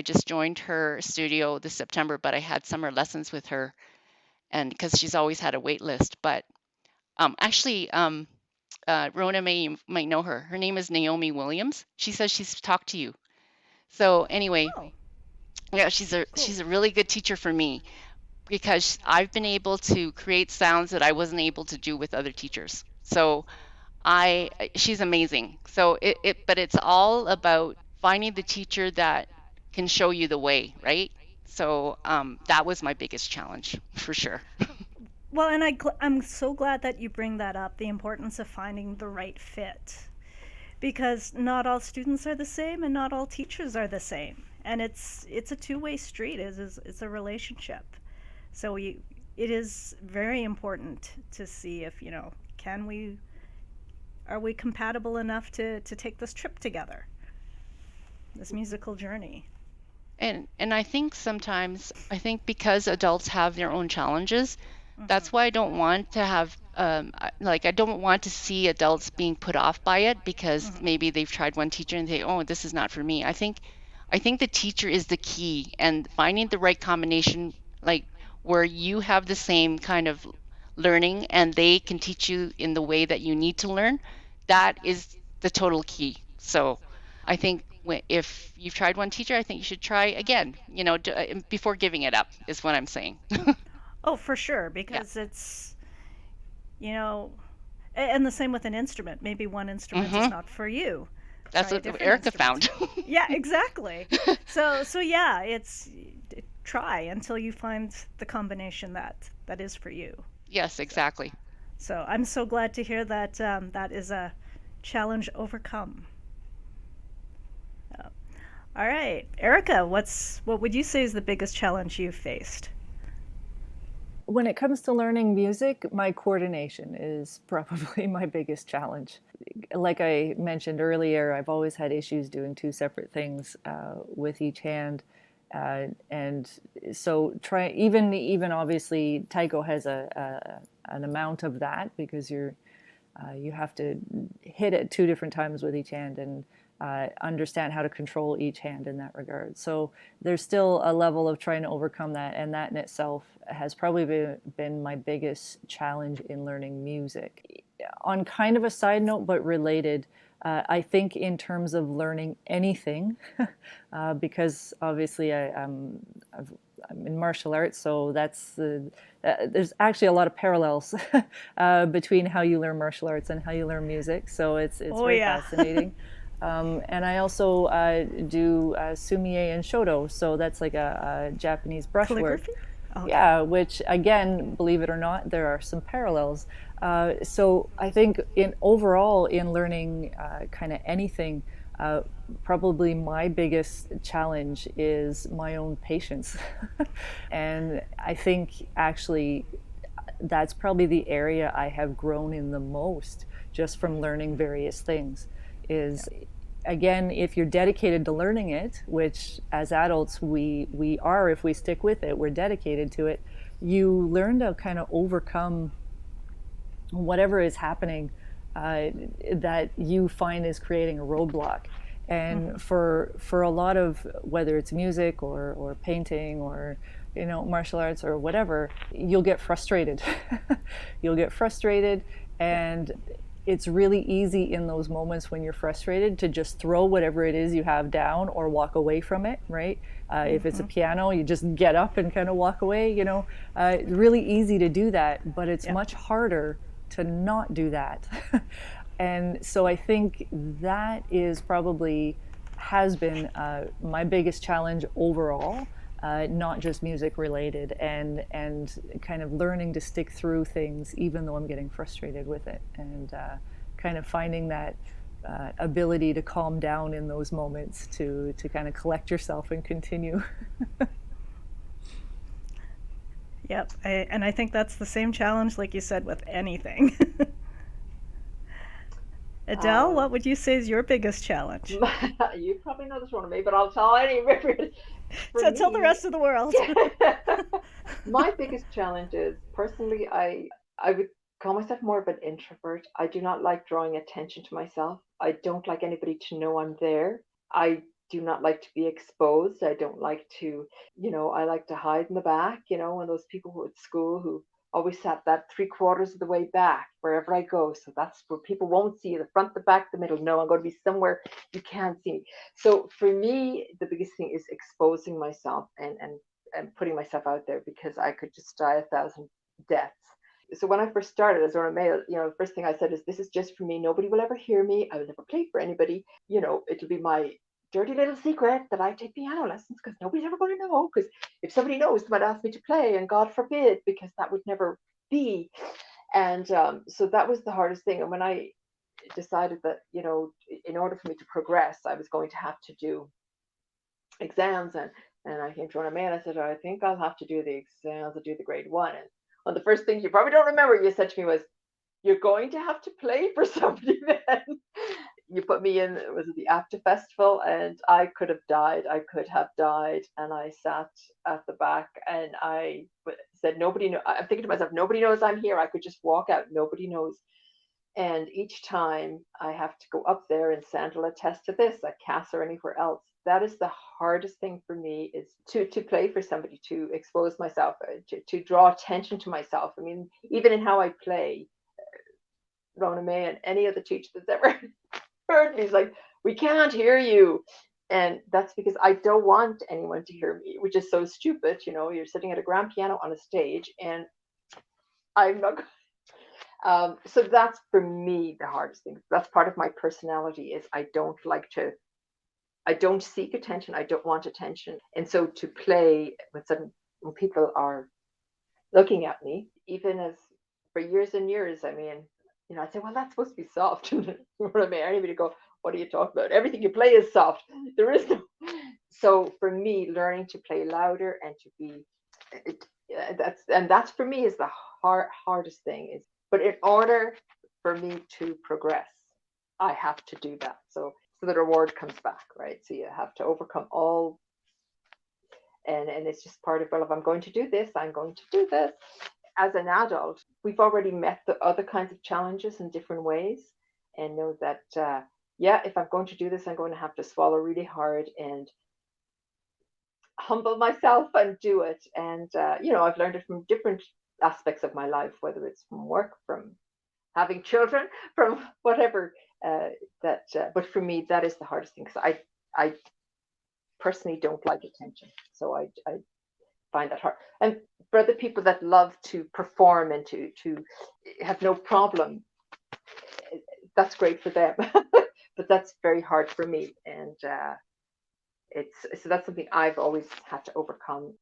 S3: just joined her studio this September, but I had summer lessons with her, and because she's always had a wait list. But actually, Rhona-Mae, you might know her. Her name is Naomi Williams. She says she's talked to you. So anyway,
S1: Oh,
S3: yeah, she's a
S1: cool.
S3: she's a really good teacher for me because I've been able to create sounds that I wasn't able to do with other teachers. So she's amazing. So but it's all about finding the teacher that can show you the way, right? So that was my biggest challenge for sure.
S1: Well, and I'm so glad that you bring that up, the importance of finding the right fit. Because not all students are the same and not all teachers are the same. And it's a two-way street. It's a relationship. So it is very important to see if, can we are we compatible enough to take this trip together, this musical journey.
S3: And I think sometimes I think because adults have their own challenges,
S1: Hmm.
S3: that's why I don't want to have I don't want to see adults being put off by it because
S1: Hmm.
S3: maybe they've tried one teacher and they, oh, this is not for me. I think the teacher is the key, and finding the right combination, like where you have the same kind of learning and they can teach you in the way that you need to learn, that is the total key. So I think if you've tried one teacher, I think you should try again, before giving it up, is what I'm saying.
S1: Oh, for sure,
S3: Yeah.
S1: because it's, you know, and the same with an instrument. Maybe one instrument is
S3: Hmm.
S1: not for you.
S3: That's
S1: Try a
S3: what
S1: different
S3: Erica
S1: instrument.
S3: found.
S1: Yeah, exactly. So yeah, it's try until you find the combination that is for you.
S3: Yes,
S1: So
S3: exactly.
S1: so I'm so glad to hear that that is a challenge overcome. Uh, all right, Erica, what would you say is the biggest challenge you've faced?
S2: When it comes to learning music, my coordination is probably my biggest challenge. Like I mentioned earlier, I've always had issues doing two separate things with each hand. And so even obviously taiko has an amount of that, because you have to hit it two different times with each hand, and understand how to control each hand in that regard. So there's still a level of trying to overcome that, and that in itself has probably been my biggest challenge in learning music. On kind of a side note, but related, I think in terms of learning anything, because obviously I'm in martial arts, so there's actually a lot of parallels between how you learn martial arts and how you learn music. So it's very fascinating. And I also do sumie and shodo, so that's like a Japanese brushwork. Okay. Yeah, which again, believe it or not, there are some parallels. So I think overall in learning kind of anything, probably my biggest challenge is my own patience. And I think actually that's probably the area I have grown in the most, just from learning various things. Is again, if you're dedicated to learning it, which as adults we are, if we stick with it, we're dedicated to it, you learn to kind of overcome whatever is happening that you find is creating a roadblock. And for a lot of, whether it's music or painting or martial arts or whatever, you'll get frustrated. You'll get frustrated, and it's really easy in those moments when you're frustrated to just throw whatever it is you have down or walk away from it, right? If it's a piano, you just get up and kind of walk away, really easy to do that, but it's much harder to not do that. And so I think that has been my biggest challenge overall, not just music related, and kind of learning to stick through things even though I'm getting frustrated with it, and kind of finding that ability to calm down in those moments to kind of collect yourself and continue.
S1: Yep, and I think that's the same challenge, like you said, with anything. Edel, what would you say is your biggest challenge?
S4: You probably know this one of me, but I'll tell anyway.
S1: So tell the rest of the world.
S4: My biggest challenge is, personally, I would call myself more of an introvert. I do not like drawing attention to myself. I don't like anybody to know I'm there. I do not like to be exposed. I don't like to, I like to hide in the back, one of those people who at school who always sat that 3/4 of the way back wherever I go. So that's where people won't see you, the front, the back, the middle. No, I'm going to be somewhere you can't see me. So for me, the biggest thing is exposing myself and putting myself out there, because I could just die 1,000 deaths. So when I first started as Rhona-Mae, the first thing I said is, this is just for me. Nobody will ever hear me. I will never play for anybody. It'll be my dirty little secret that I take piano lessons, because nobody's ever going to know. Because if somebody knows, they might ask me to play, and God forbid, because that would never be. And so that was the hardest thing. And when I decided that, in order for me to progress, I was going to have to do exams, and I came to Rhona-Mae and I said, I think I'll have to do the exams and do the grade 1. And one of the first things, you probably don't remember, you said to me was, you're going to have to play for somebody then. You put me in, was it the APTA festival, and I could have died. And I sat at the back, and I said, nobody knows. I'm thinking to myself, nobody knows I'm here. I could just walk out. Nobody knows. And each time I have to go up there, and Sandra will attest to this, at CAS or anywhere else, that is the hardest thing for me, is to play for somebody, to expose myself, to draw attention to myself. I mean, even in how I play, Rhona-Mae and any other teacher that's ever heard me is like, we can't hear you. And that's because I don't want anyone to hear me, which is so stupid. You're sitting at a grand piano on a stage, and I'm not. So that's, for me, the hardest thing. That's part of my personality, is I don't seek attention. I don't want attention. And so to play when people are looking at me, even as for years and years, I mean, I'd say, well, that's supposed to be soft. Anybody go, what are you talking about? Everything you play is soft. There is no. So for me, learning to play louder and to be that's for me is the hardest thing is, but in order for me to progress, I have to do that. So the reward comes back, right? So you have to overcome all, and it's just part of, well, if I'm going to do this, I'm going to do this. As an adult, we've already met the other kinds of challenges in different ways, and know that yeah, if I'm going to do this, I'm going to have to swallow really hard and humble myself and do it. And I've learned it from different aspects of my life, whether it's from work, from having children, from whatever. But for me, that is the hardest thing, because I personally don't like attention, so I find that hard. And for other people that love to perform and to have no problem, that's great for them. But that's very hard for me, and that's something I've always had to overcome.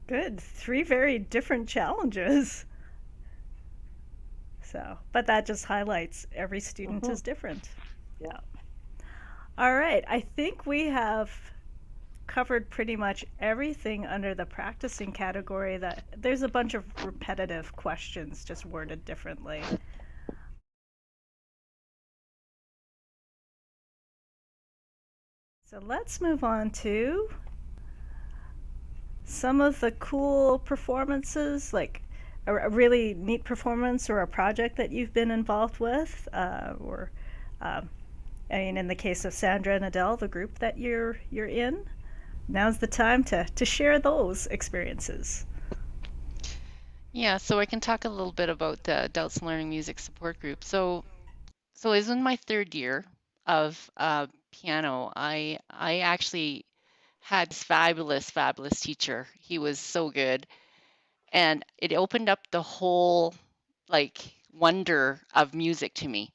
S1: Good. 3 very different challenges. So, but that just highlights every student is different. Yeah. All right. I think we have covered pretty much everything under the practicing category. That there's a bunch of repetitive questions just worded differently. So let's move on to some of the cool performances, like a really neat performance or a project that you've been involved with, or I mean, in the case of Sandra and Edel, the group that you're in. Now's the time to share those experiences.
S3: Yeah, so I can talk a little bit about the Adults Learning Music Support Group. So it was in my 3rd year of piano. I actually had this fabulous teacher. He was so good, and it opened up the whole wonder of music to me.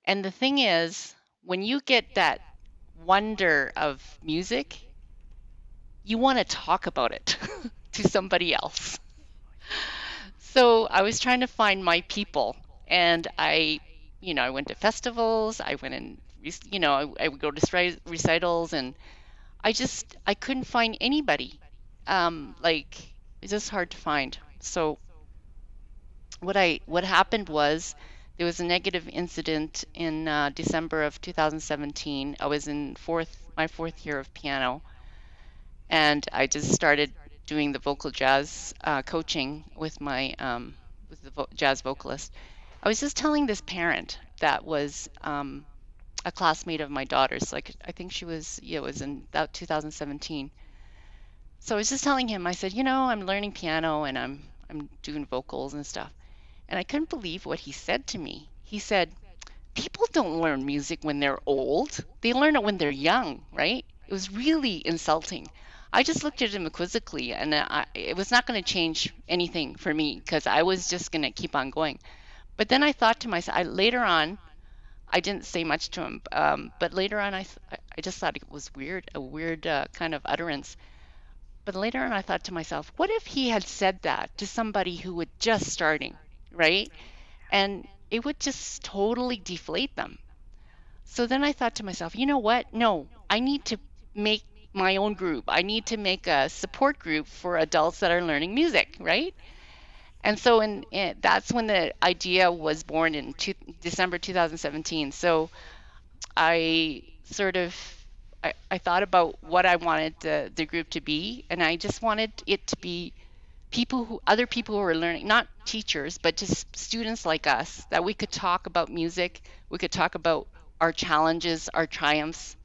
S3: And the thing is, when you get that wonder of music, you want to talk about it to somebody else. So I was trying to find my people, and I went to festivals. I went and, I would go to recitals, and I couldn't find anybody. It's just hard to find. So what happened was there was a negative incident in December of 2017. I was in my 4th year of piano, and I just started doing the vocal jazz coaching with my with the jazz vocalist. I was just telling this parent that was a classmate of my daughter's. Like, I think she was, yeah, it was in about 2017. So I was just telling him, I said, I'm learning piano and I'm doing vocals and stuff. And I couldn't believe what he said to me. He said, people don't learn music when they're old. They learn it when they're young, right? It was really insulting. I just looked at him quizzically, and it was not going to change anything for me, because I was just going to keep on going. But then I thought to myself, later on, I didn't say much to him, but later on, I just thought it was weird, a weird kind of utterance. But later on, I thought to myself, what if he had said that to somebody who was just starting, right? And it would just totally deflate them. So then I thought to myself, you know what? No, I need to make my own group. I need to make a support group for adults that are learning music, right? And so that's when the idea was born in December 2017. So I sort of I thought about what I wanted the group to be, and I just wanted it to be other people who are learning, not teachers, but just students like us, that we could talk about music, we could talk about our challenges, our triumphs.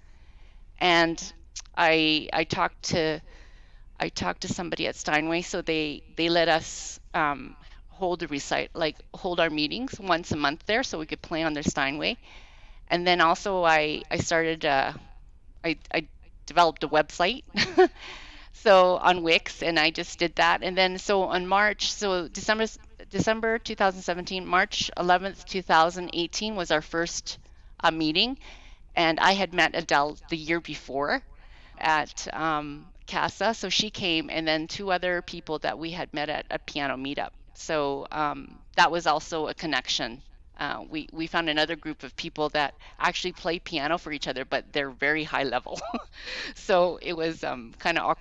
S3: And I talked to somebody at Steinway, so they let us hold our meetings once a month there, so we could play on their Steinway. And then also I started I developed a website. So on Wix, and I just did that. And then so on December 2017, March 11th, 2018 was our first meeting. And I had met Edel the year before at CASA. So she came, and then 2 other people that we had met at a piano meetup. So that was also a connection. We found another group of people that actually play piano for each other, but they're very high level. So it was kind of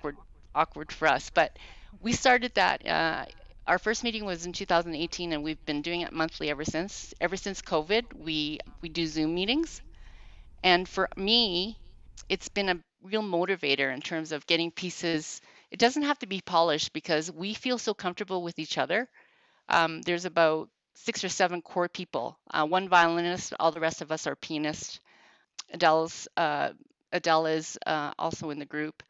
S3: awkward for us. But We started that. Our first meeting was in 2018, and we've been doing it monthly ever since. Ever since COVID, we do Zoom meetings, and for me, it's been a real motivator in terms of getting pieces. It doesn't have to be polished because we feel so comfortable with each other. There's about 6 or 7 core people, one violinist, all the rest of us are pianists. Edel's Edel is also in the group,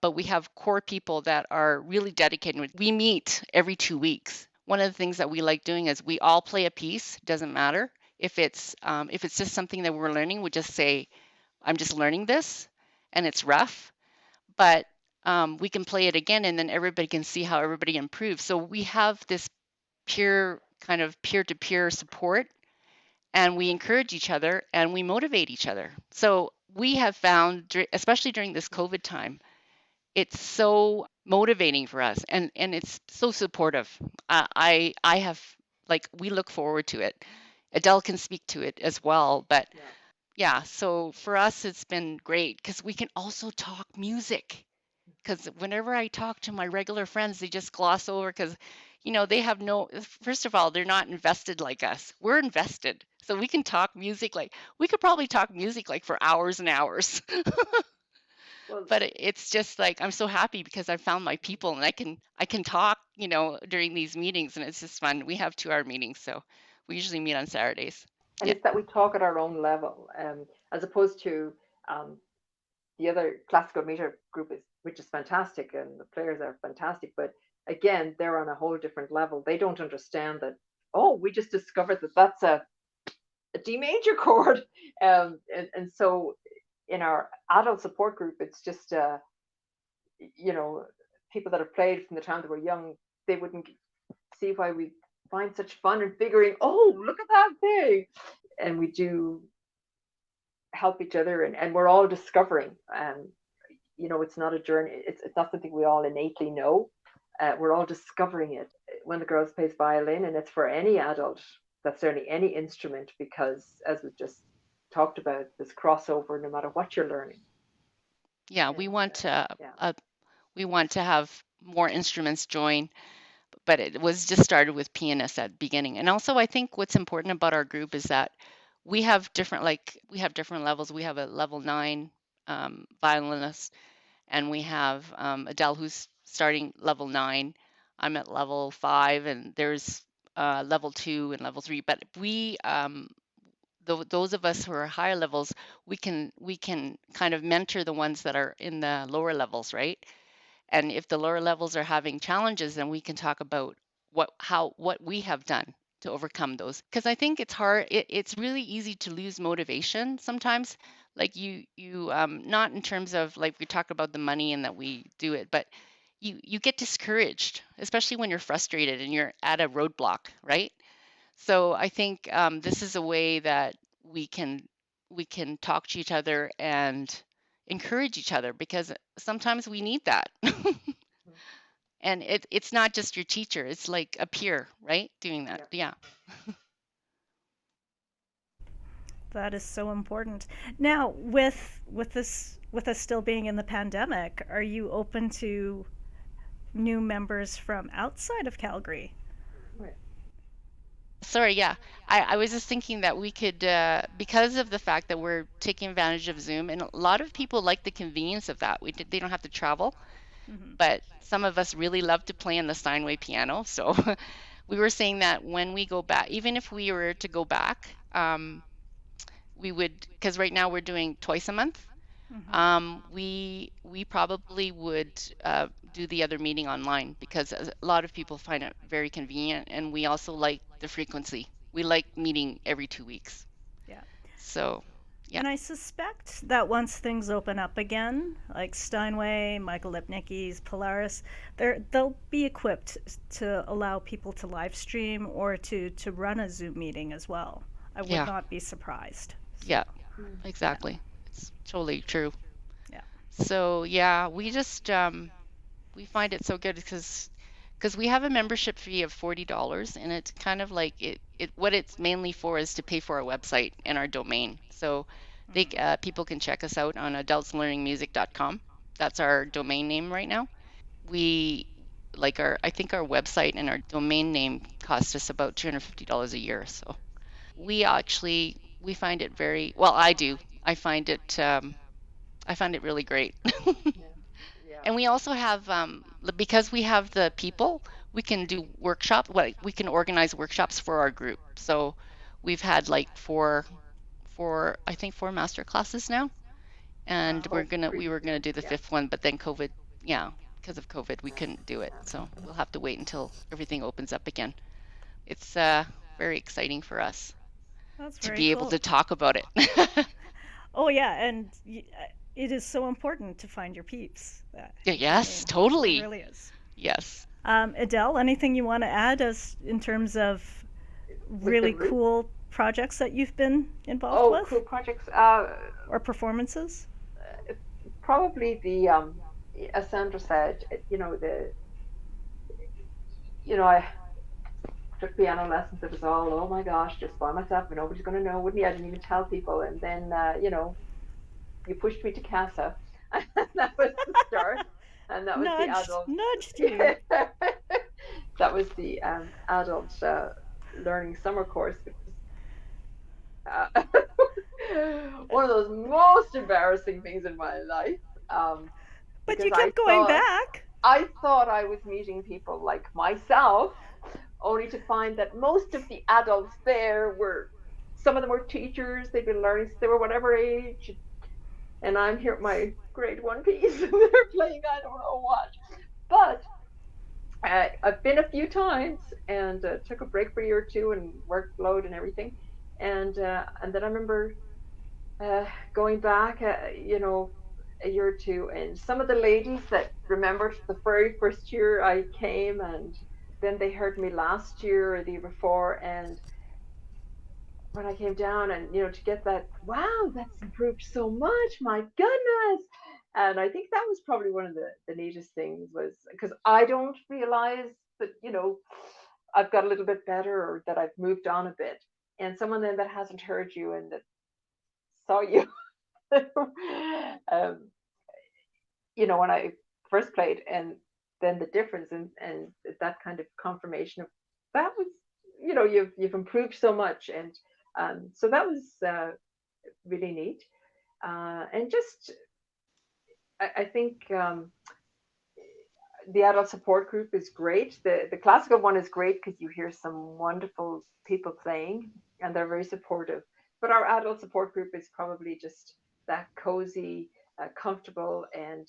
S3: but we have core people that are really dedicated. We meet every 2 weeks. One of the things that we like doing is we all play a piece. Doesn't matter if it's just something that we're learning. We just say, "I'm just learning this," and it's rough, but we can play it again, and then everybody can see how everybody improves. So we have this peer kind of peer-to-peer support, and we encourage each other and we motivate each other. So we have found, especially during this COVID time, it's so motivating for us, and it's so supportive. I have, like, we look forward to it. Adele can speak to it as well, but
S4: Yeah.
S3: yeah, so for us it's been great because we can also talk music. Because whenever I talk to my regular friends, they just gloss over because, they have no, first of all, they're not invested like us. We're invested. So we can talk music like, we could probably talk music like for hours and hours.
S4: Well,
S3: But it's just like I'm so happy because I found my people and I can talk, during these meetings, and it's just fun. We have 2-hour meetings, so we usually meet on Saturdays.
S4: and
S3: Yeah.
S4: it's that we talk at our own level, as opposed to um, the other classical meter group is, which is fantastic, and the players are fantastic. But again, they're on a whole different level. They don't understand that. Oh, we just discovered that that's a D major chord, and so in our adult support group, it's just you know people that have played from the time they were young. They wouldn't see why we find such fun in figuring. Oh, look at that thing, and we do help each other, and we're all discovering. It's not a journey. It's not something we all innately know. We're all discovering it. When the girls plays violin, and it's for any adult, that's certainly any instrument, because as we've just talked about, this crossover no matter what you're learning.
S3: Yeah,
S4: And yeah,
S3: we want to have more instruments join, but it was just started with pianists at the beginning. And also, I think what's important about our group is that we have different levels. We have a level 9 violinist, and we have Adele, who's starting level 9. I'm at level 5, and there's level 2 and level 3. But those of us who are higher levels, we can kind of mentor the ones that are in the lower levels, right? And if the lower levels are having challenges, then we can talk about what we have done to overcome those. Because I think it's hard. It's really easy to lose motivation sometimes. Like not in terms of like we talk about the money and that we do it, but you get discouraged, especially when you're frustrated and you're at a roadblock, right? So I think this is a way that we can we can talk to each other and encourage each other because sometimes we need that. And it's not just your teacher, it's like a peer, right? Doing that.
S4: yeah.
S3: Yeah.
S1: That is so important. Now, with us still being in the pandemic, are you open to new members from outside of Calgary?
S4: Right.
S3: Sorry, yeah. I was just thinking that we could, because of the fact that we're taking advantage of Zoom, and a lot of people like the convenience of that. They don't have to travel,
S1: Hmm.
S3: but some of us really love to play on the Steinway piano. So we were saying that when we go back, even if we were to go back, we would, because right now we're doing twice a month.
S1: Hmm.
S3: We probably would do the other meeting online because a lot of people find it very convenient, and we also like the frequency. We like meeting every 2 weeks.
S1: Yeah.
S3: So, yeah,
S1: And I suspect that once things open up again, like Steinway, Michael Lipnicki's, Polaris, they'll be equipped to allow people to live stream or to run a Zoom meeting as well. I would
S3: yeah,
S1: not be surprised.
S3: yeah,
S4: Mm.
S1: Yeah,
S3: exactly. It's totally true.
S1: yeah.
S3: So, yeah, we just we find it so good because we have a membership fee of $40, and it's kind of like it what it's mainly for is to pay for our website and our domain. So
S1: Hmm.
S3: people can check us out on adultslearningmusic.com. That's our domain name right now. We like I think our website and our domain name cost us about $250 a year. So we find it very well. I do. I find it really great.
S4: Yeah. Yeah.
S3: And we also have, because we have the people, we can do workshop. We can organize workshops for our group. So we've had like I think four master classes now, and
S4: Oh,
S3: we
S4: pretty
S3: were gonna
S4: good.
S3: do the
S4: Yeah.
S3: fifth one, but then COVID, yeah, because of COVID, we
S4: Yeah.
S3: couldn't do it.
S4: Yeah.
S3: So we'll have to wait until everything opens up again. It's very exciting for us
S1: That's
S3: to
S1: very
S3: be able
S1: cool.
S3: to talk about it.
S1: Oh yeah, and it is so important to find your peeps.
S3: Yeah,
S1: I
S3: yes,
S1: mean, it
S3: totally.
S1: really is.
S3: Yes.
S1: Edel, anything you want to add as in terms of
S4: With the
S1: really
S4: group.
S1: cool projects that you've been involved
S4: Oh, cool
S1: with
S4: projects.
S1: or performances?
S4: Probably the as Sandra said, I took piano lessons. It was all, oh my gosh, just by myself, and nobody's going to know, wouldn't you? I didn't even tell people. And then, you pushed me to CASA, and that was the start. And that was the adult.
S1: Nudged you.
S4: That was the adult learning summer course, which was one of those most embarrassing things in my life.
S1: But
S4: Because
S1: you kept going back.
S4: I thought I was meeting people like myself, only to find that most of the adults there were, some of them were teachers, they'd been learning since they were whatever age, and I'm here at my grade one piece, and they're playing I don't know what. But I've been a few times and took a break for a year or two and worked load and everything, and then I remember going back, a year or two, and some of the ladies that remembered the very first year I came, and then they heard me last year or the year before, and when I came down, and to get that, wow, that's improved so much, my goodness. And I think that was probably one of the neatest things, was because I don't realize that, I've got a little bit better, or that I've moved on a bit. And someone then that hasn't heard you and that saw you, um, when I first played, and then the difference, and that kind of confirmation of that was, you've improved so much. And so that was really neat. And just, I think the adult support group is great. The classical one is great because you hear some wonderful people playing, and they're very supportive. But our adult support group is probably just that cozy, comfortable, and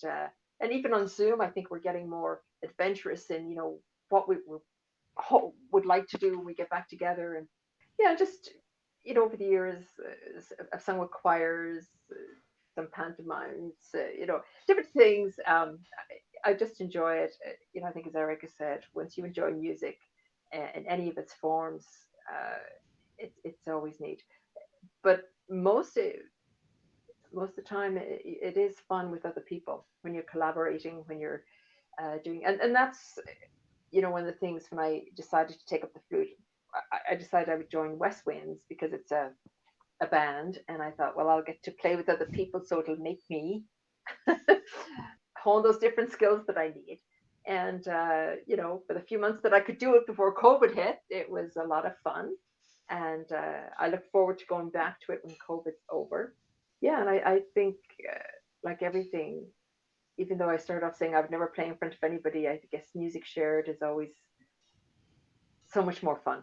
S4: even on Zoom, I think we're getting more adventurous in what we would like to do when we get back together. And yeah, just over the years, I've sung with choirs, some pantomimes, different things. I just enjoy it. I think, as Erica said, once you enjoy music in any of its forms, it's always neat. But most of the time, it is fun with other people when you're collaborating, when you're doing, and that's one of the things when I decided to take up the flute. I decided I would join West Winds because it's a band, and I thought, well, I'll get to play with other people, so it'll make me hone those different skills that I need. And for the few months that I could do it before COVID hit, it was a lot of fun, and I look forward to going back to it when COVID's over. Yeah, and I think, like everything, even though I started off saying I've never played in front of anybody, I guess music shared is always so much more fun.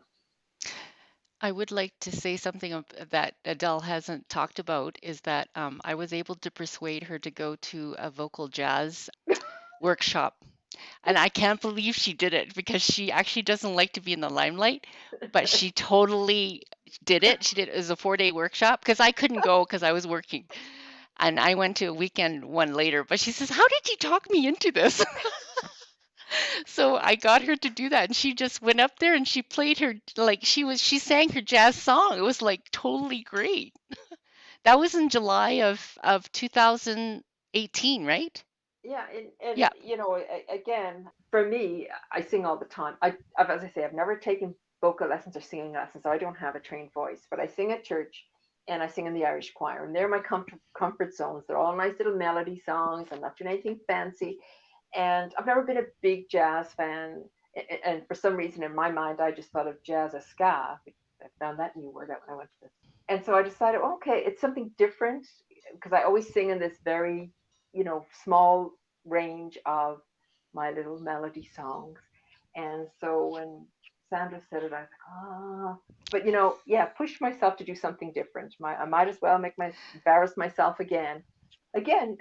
S3: I would like to say something that Adele hasn't talked about, is that I was able to persuade her to go to a vocal jazz workshop. And I can't believe she did it, because she actually doesn't like to be in the limelight, but she totally did it. She did it as a 4-day workshop, because I couldn't go because I was working. And I went to a weekend one later, but she says, "How did you talk me into this?" So I got her to do that, and she just went up there and she played her, like, she sang her jazz song. It was like totally great. That was in July of 2018, right?
S4: Yeah, and
S3: Yeah.
S4: again, for me, I sing all the time. As I say, I've never taken vocal lessons or singing lessons, so I don't have a trained voice. But I sing at church, and I sing in the Irish choir, and they're my comfort zones. They're all nice little melody songs. I'm not doing anything fancy, And I've never been a big jazz fan. And for some reason, in my mind, I just thought of jazz as ska. I found that new word out when I went to this. And so I decided, well, okay, it's something different because I always sing in this very, small range of my little melody songs. And so when Sandra said it, I was like, ah. But yeah, push myself to do something different. I might as well embarrass myself again. Again,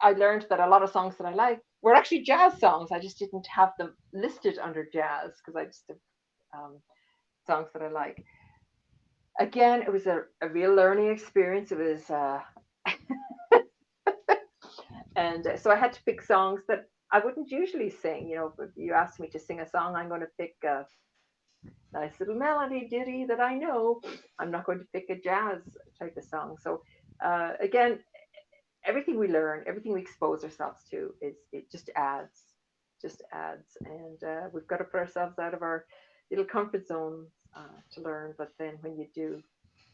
S4: I learned that a lot of songs that I like were actually jazz songs. I just didn't have them listed under jazz because I just have songs that I like. Again, it was a real learning experience. It was, and so I had to pick songs that I wouldn't usually sing. If you asked me to sing a song, I'm going to pick a nice little melody ditty that I know. I'm not going to pick a jazz type of song. So again, everything we learn, everything we expose ourselves to, it just adds, and we've got to put ourselves out of our little comfort zones to learn. But then when you do,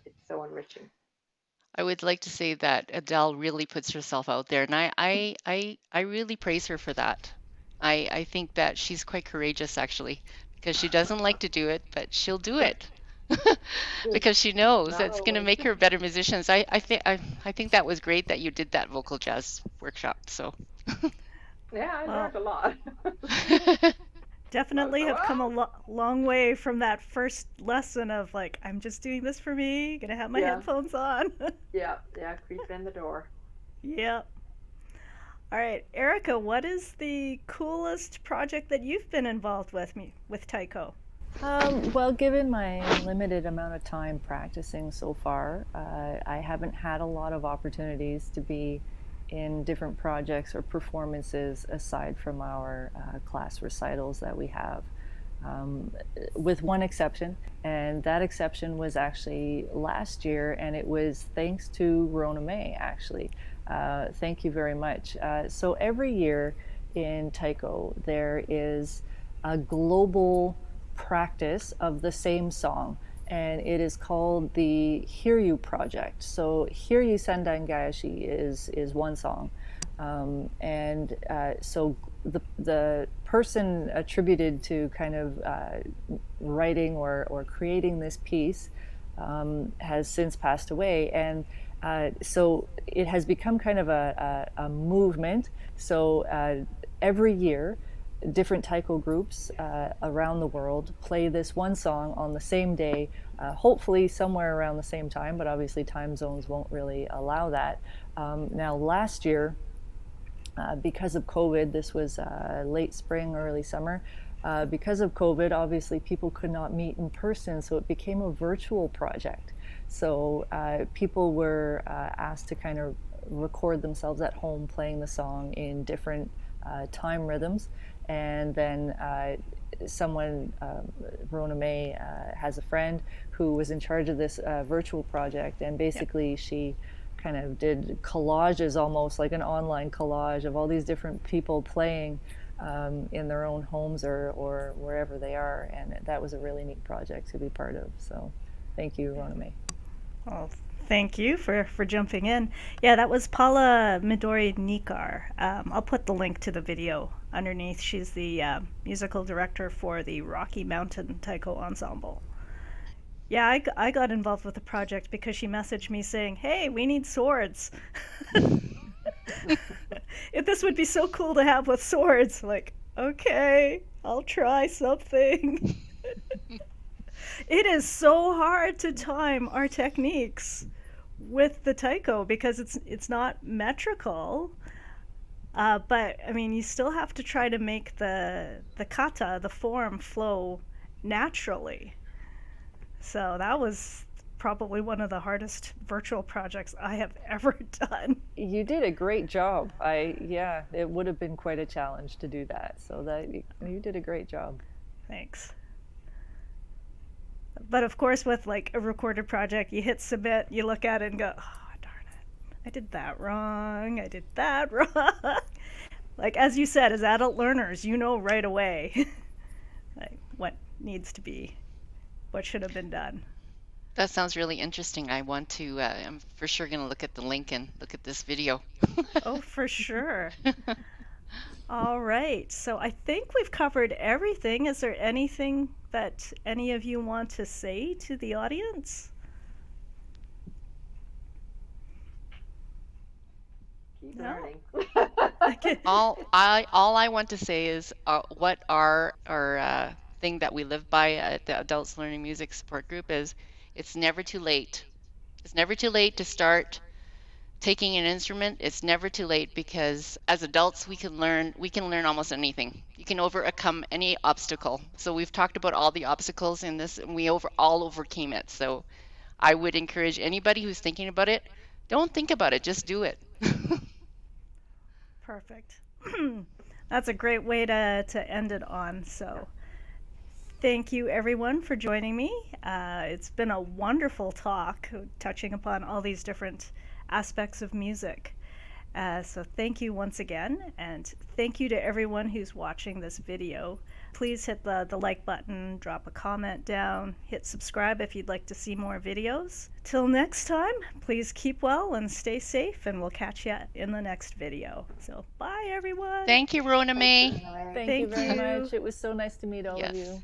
S4: it's so enriching.
S3: I would like to say that Adele really puts herself out there, and I really praise her for that. I think that she's quite courageous actually, because she doesn't like to do it, but she'll do it because she knows
S4: Not
S3: that's going to
S4: always.
S3: make her better musicians. I think that was great that you did that vocal jazz workshop. So
S4: Yeah, I
S1: Well,
S4: learned a lot. I was
S1: definitely
S4: like,
S1: have come a
S4: well,
S1: long way from that first lesson of like, I'm just doing this for me, gonna have my
S4: yeah,
S1: headphones on.
S4: yeah, creep in the door.
S1: Yep. All right, Erica, what is the coolest project that you've been involved with taiko?
S2: Well, given my limited amount of time practicing so far, I haven't had a lot of opportunities to be in different projects or performances aside from our class recitals that we have. Um, with one exception, and that exception was actually last year, and it was thanks to Rhona-Mae, actually. Thank you very much. So every year in taiko, there is a global practice of the same song, and it is called the Hiryu Project. So Hiryu Sendangayashi is one song, and so the person attributed to kind of writing or creating this piece has since passed away, and so it has become kind of a movement. So every year, different taiko groups around the world play this one song on the same day, hopefully somewhere around the same time, but obviously time zones won't really allow that. Now, last year, because of COVID, this was late spring, early summer. Because of COVID, obviously people could not meet in person, so it became a virtual project. So people were asked to kind of record themselves at home playing the song in different time rhythms, and then someone, Rhona-Mae, has a friend who was in charge of this virtual project, and basically she kind of did collages, almost like an online collage of all these different people playing in their own homes or wherever they are, and that was a really neat project to be part of. So thank you, Rhona-Mae.
S1: Well, thank you for jumping in. Yeah, that was Paula Midori Nikar. I'll put the link to the video underneath. She's the musical director for the Rocky Mountain Taiko Ensemble. Yeah, I got involved with the project because she messaged me saying, "Hey, we need swords." If this would be so cool to have with swords, like, okay, I'll try something. It is so hard to time our techniques with the taiko because it's not metrical. But I mean, you still have to try to make the kata, the form, flow naturally. So that was probably one of the hardest virtual projects I have ever done.
S2: You did a great job. Yeah, it would have been quite a challenge to do that. So that you did a great job.
S1: Thanks. But of course, with like a recorded project, you hit submit, you look at it and go, oh, darn it. I did that wrong. I did that wrong. Like, as you said, as adult learners, you know right away like, what needs to be, what should have been done.
S3: that sounds really interesting. I want to. I'm for sure going to look at the link and look at this video.
S1: Oh, for sure. All right. So I think we've covered everything. Is there anything that any of you want to say to the audience?
S4: Keep
S1: No?
S4: learning.
S1: Okay.
S3: All I want to say is what our thing that we live by at the Adults Learning Music Support Group is it's never too late. It's never too late to start taking an instrument. It's never too late because as adults we can learn almost anything. You can overcome any obstacle. So we've talked about all the obstacles in this and we all overcame it. So I would encourage anybody who's thinking about it, don't think about it, just do it.
S1: Perfect. That's a great way to end it on. So thank you everyone for joining me. It's been a wonderful talk touching upon all these different aspects of music. So thank you once again, and thank you to everyone who's watching this video. Please hit the like button, drop a comment down, hit subscribe if you'd like to see more videos. Till next time, please keep well and stay safe, and we'll catch you in the next video. So bye everyone.
S3: Thank you, Rhona-Mae.
S2: Thank you very much. It was so nice to meet all of
S3: Yes.
S2: you.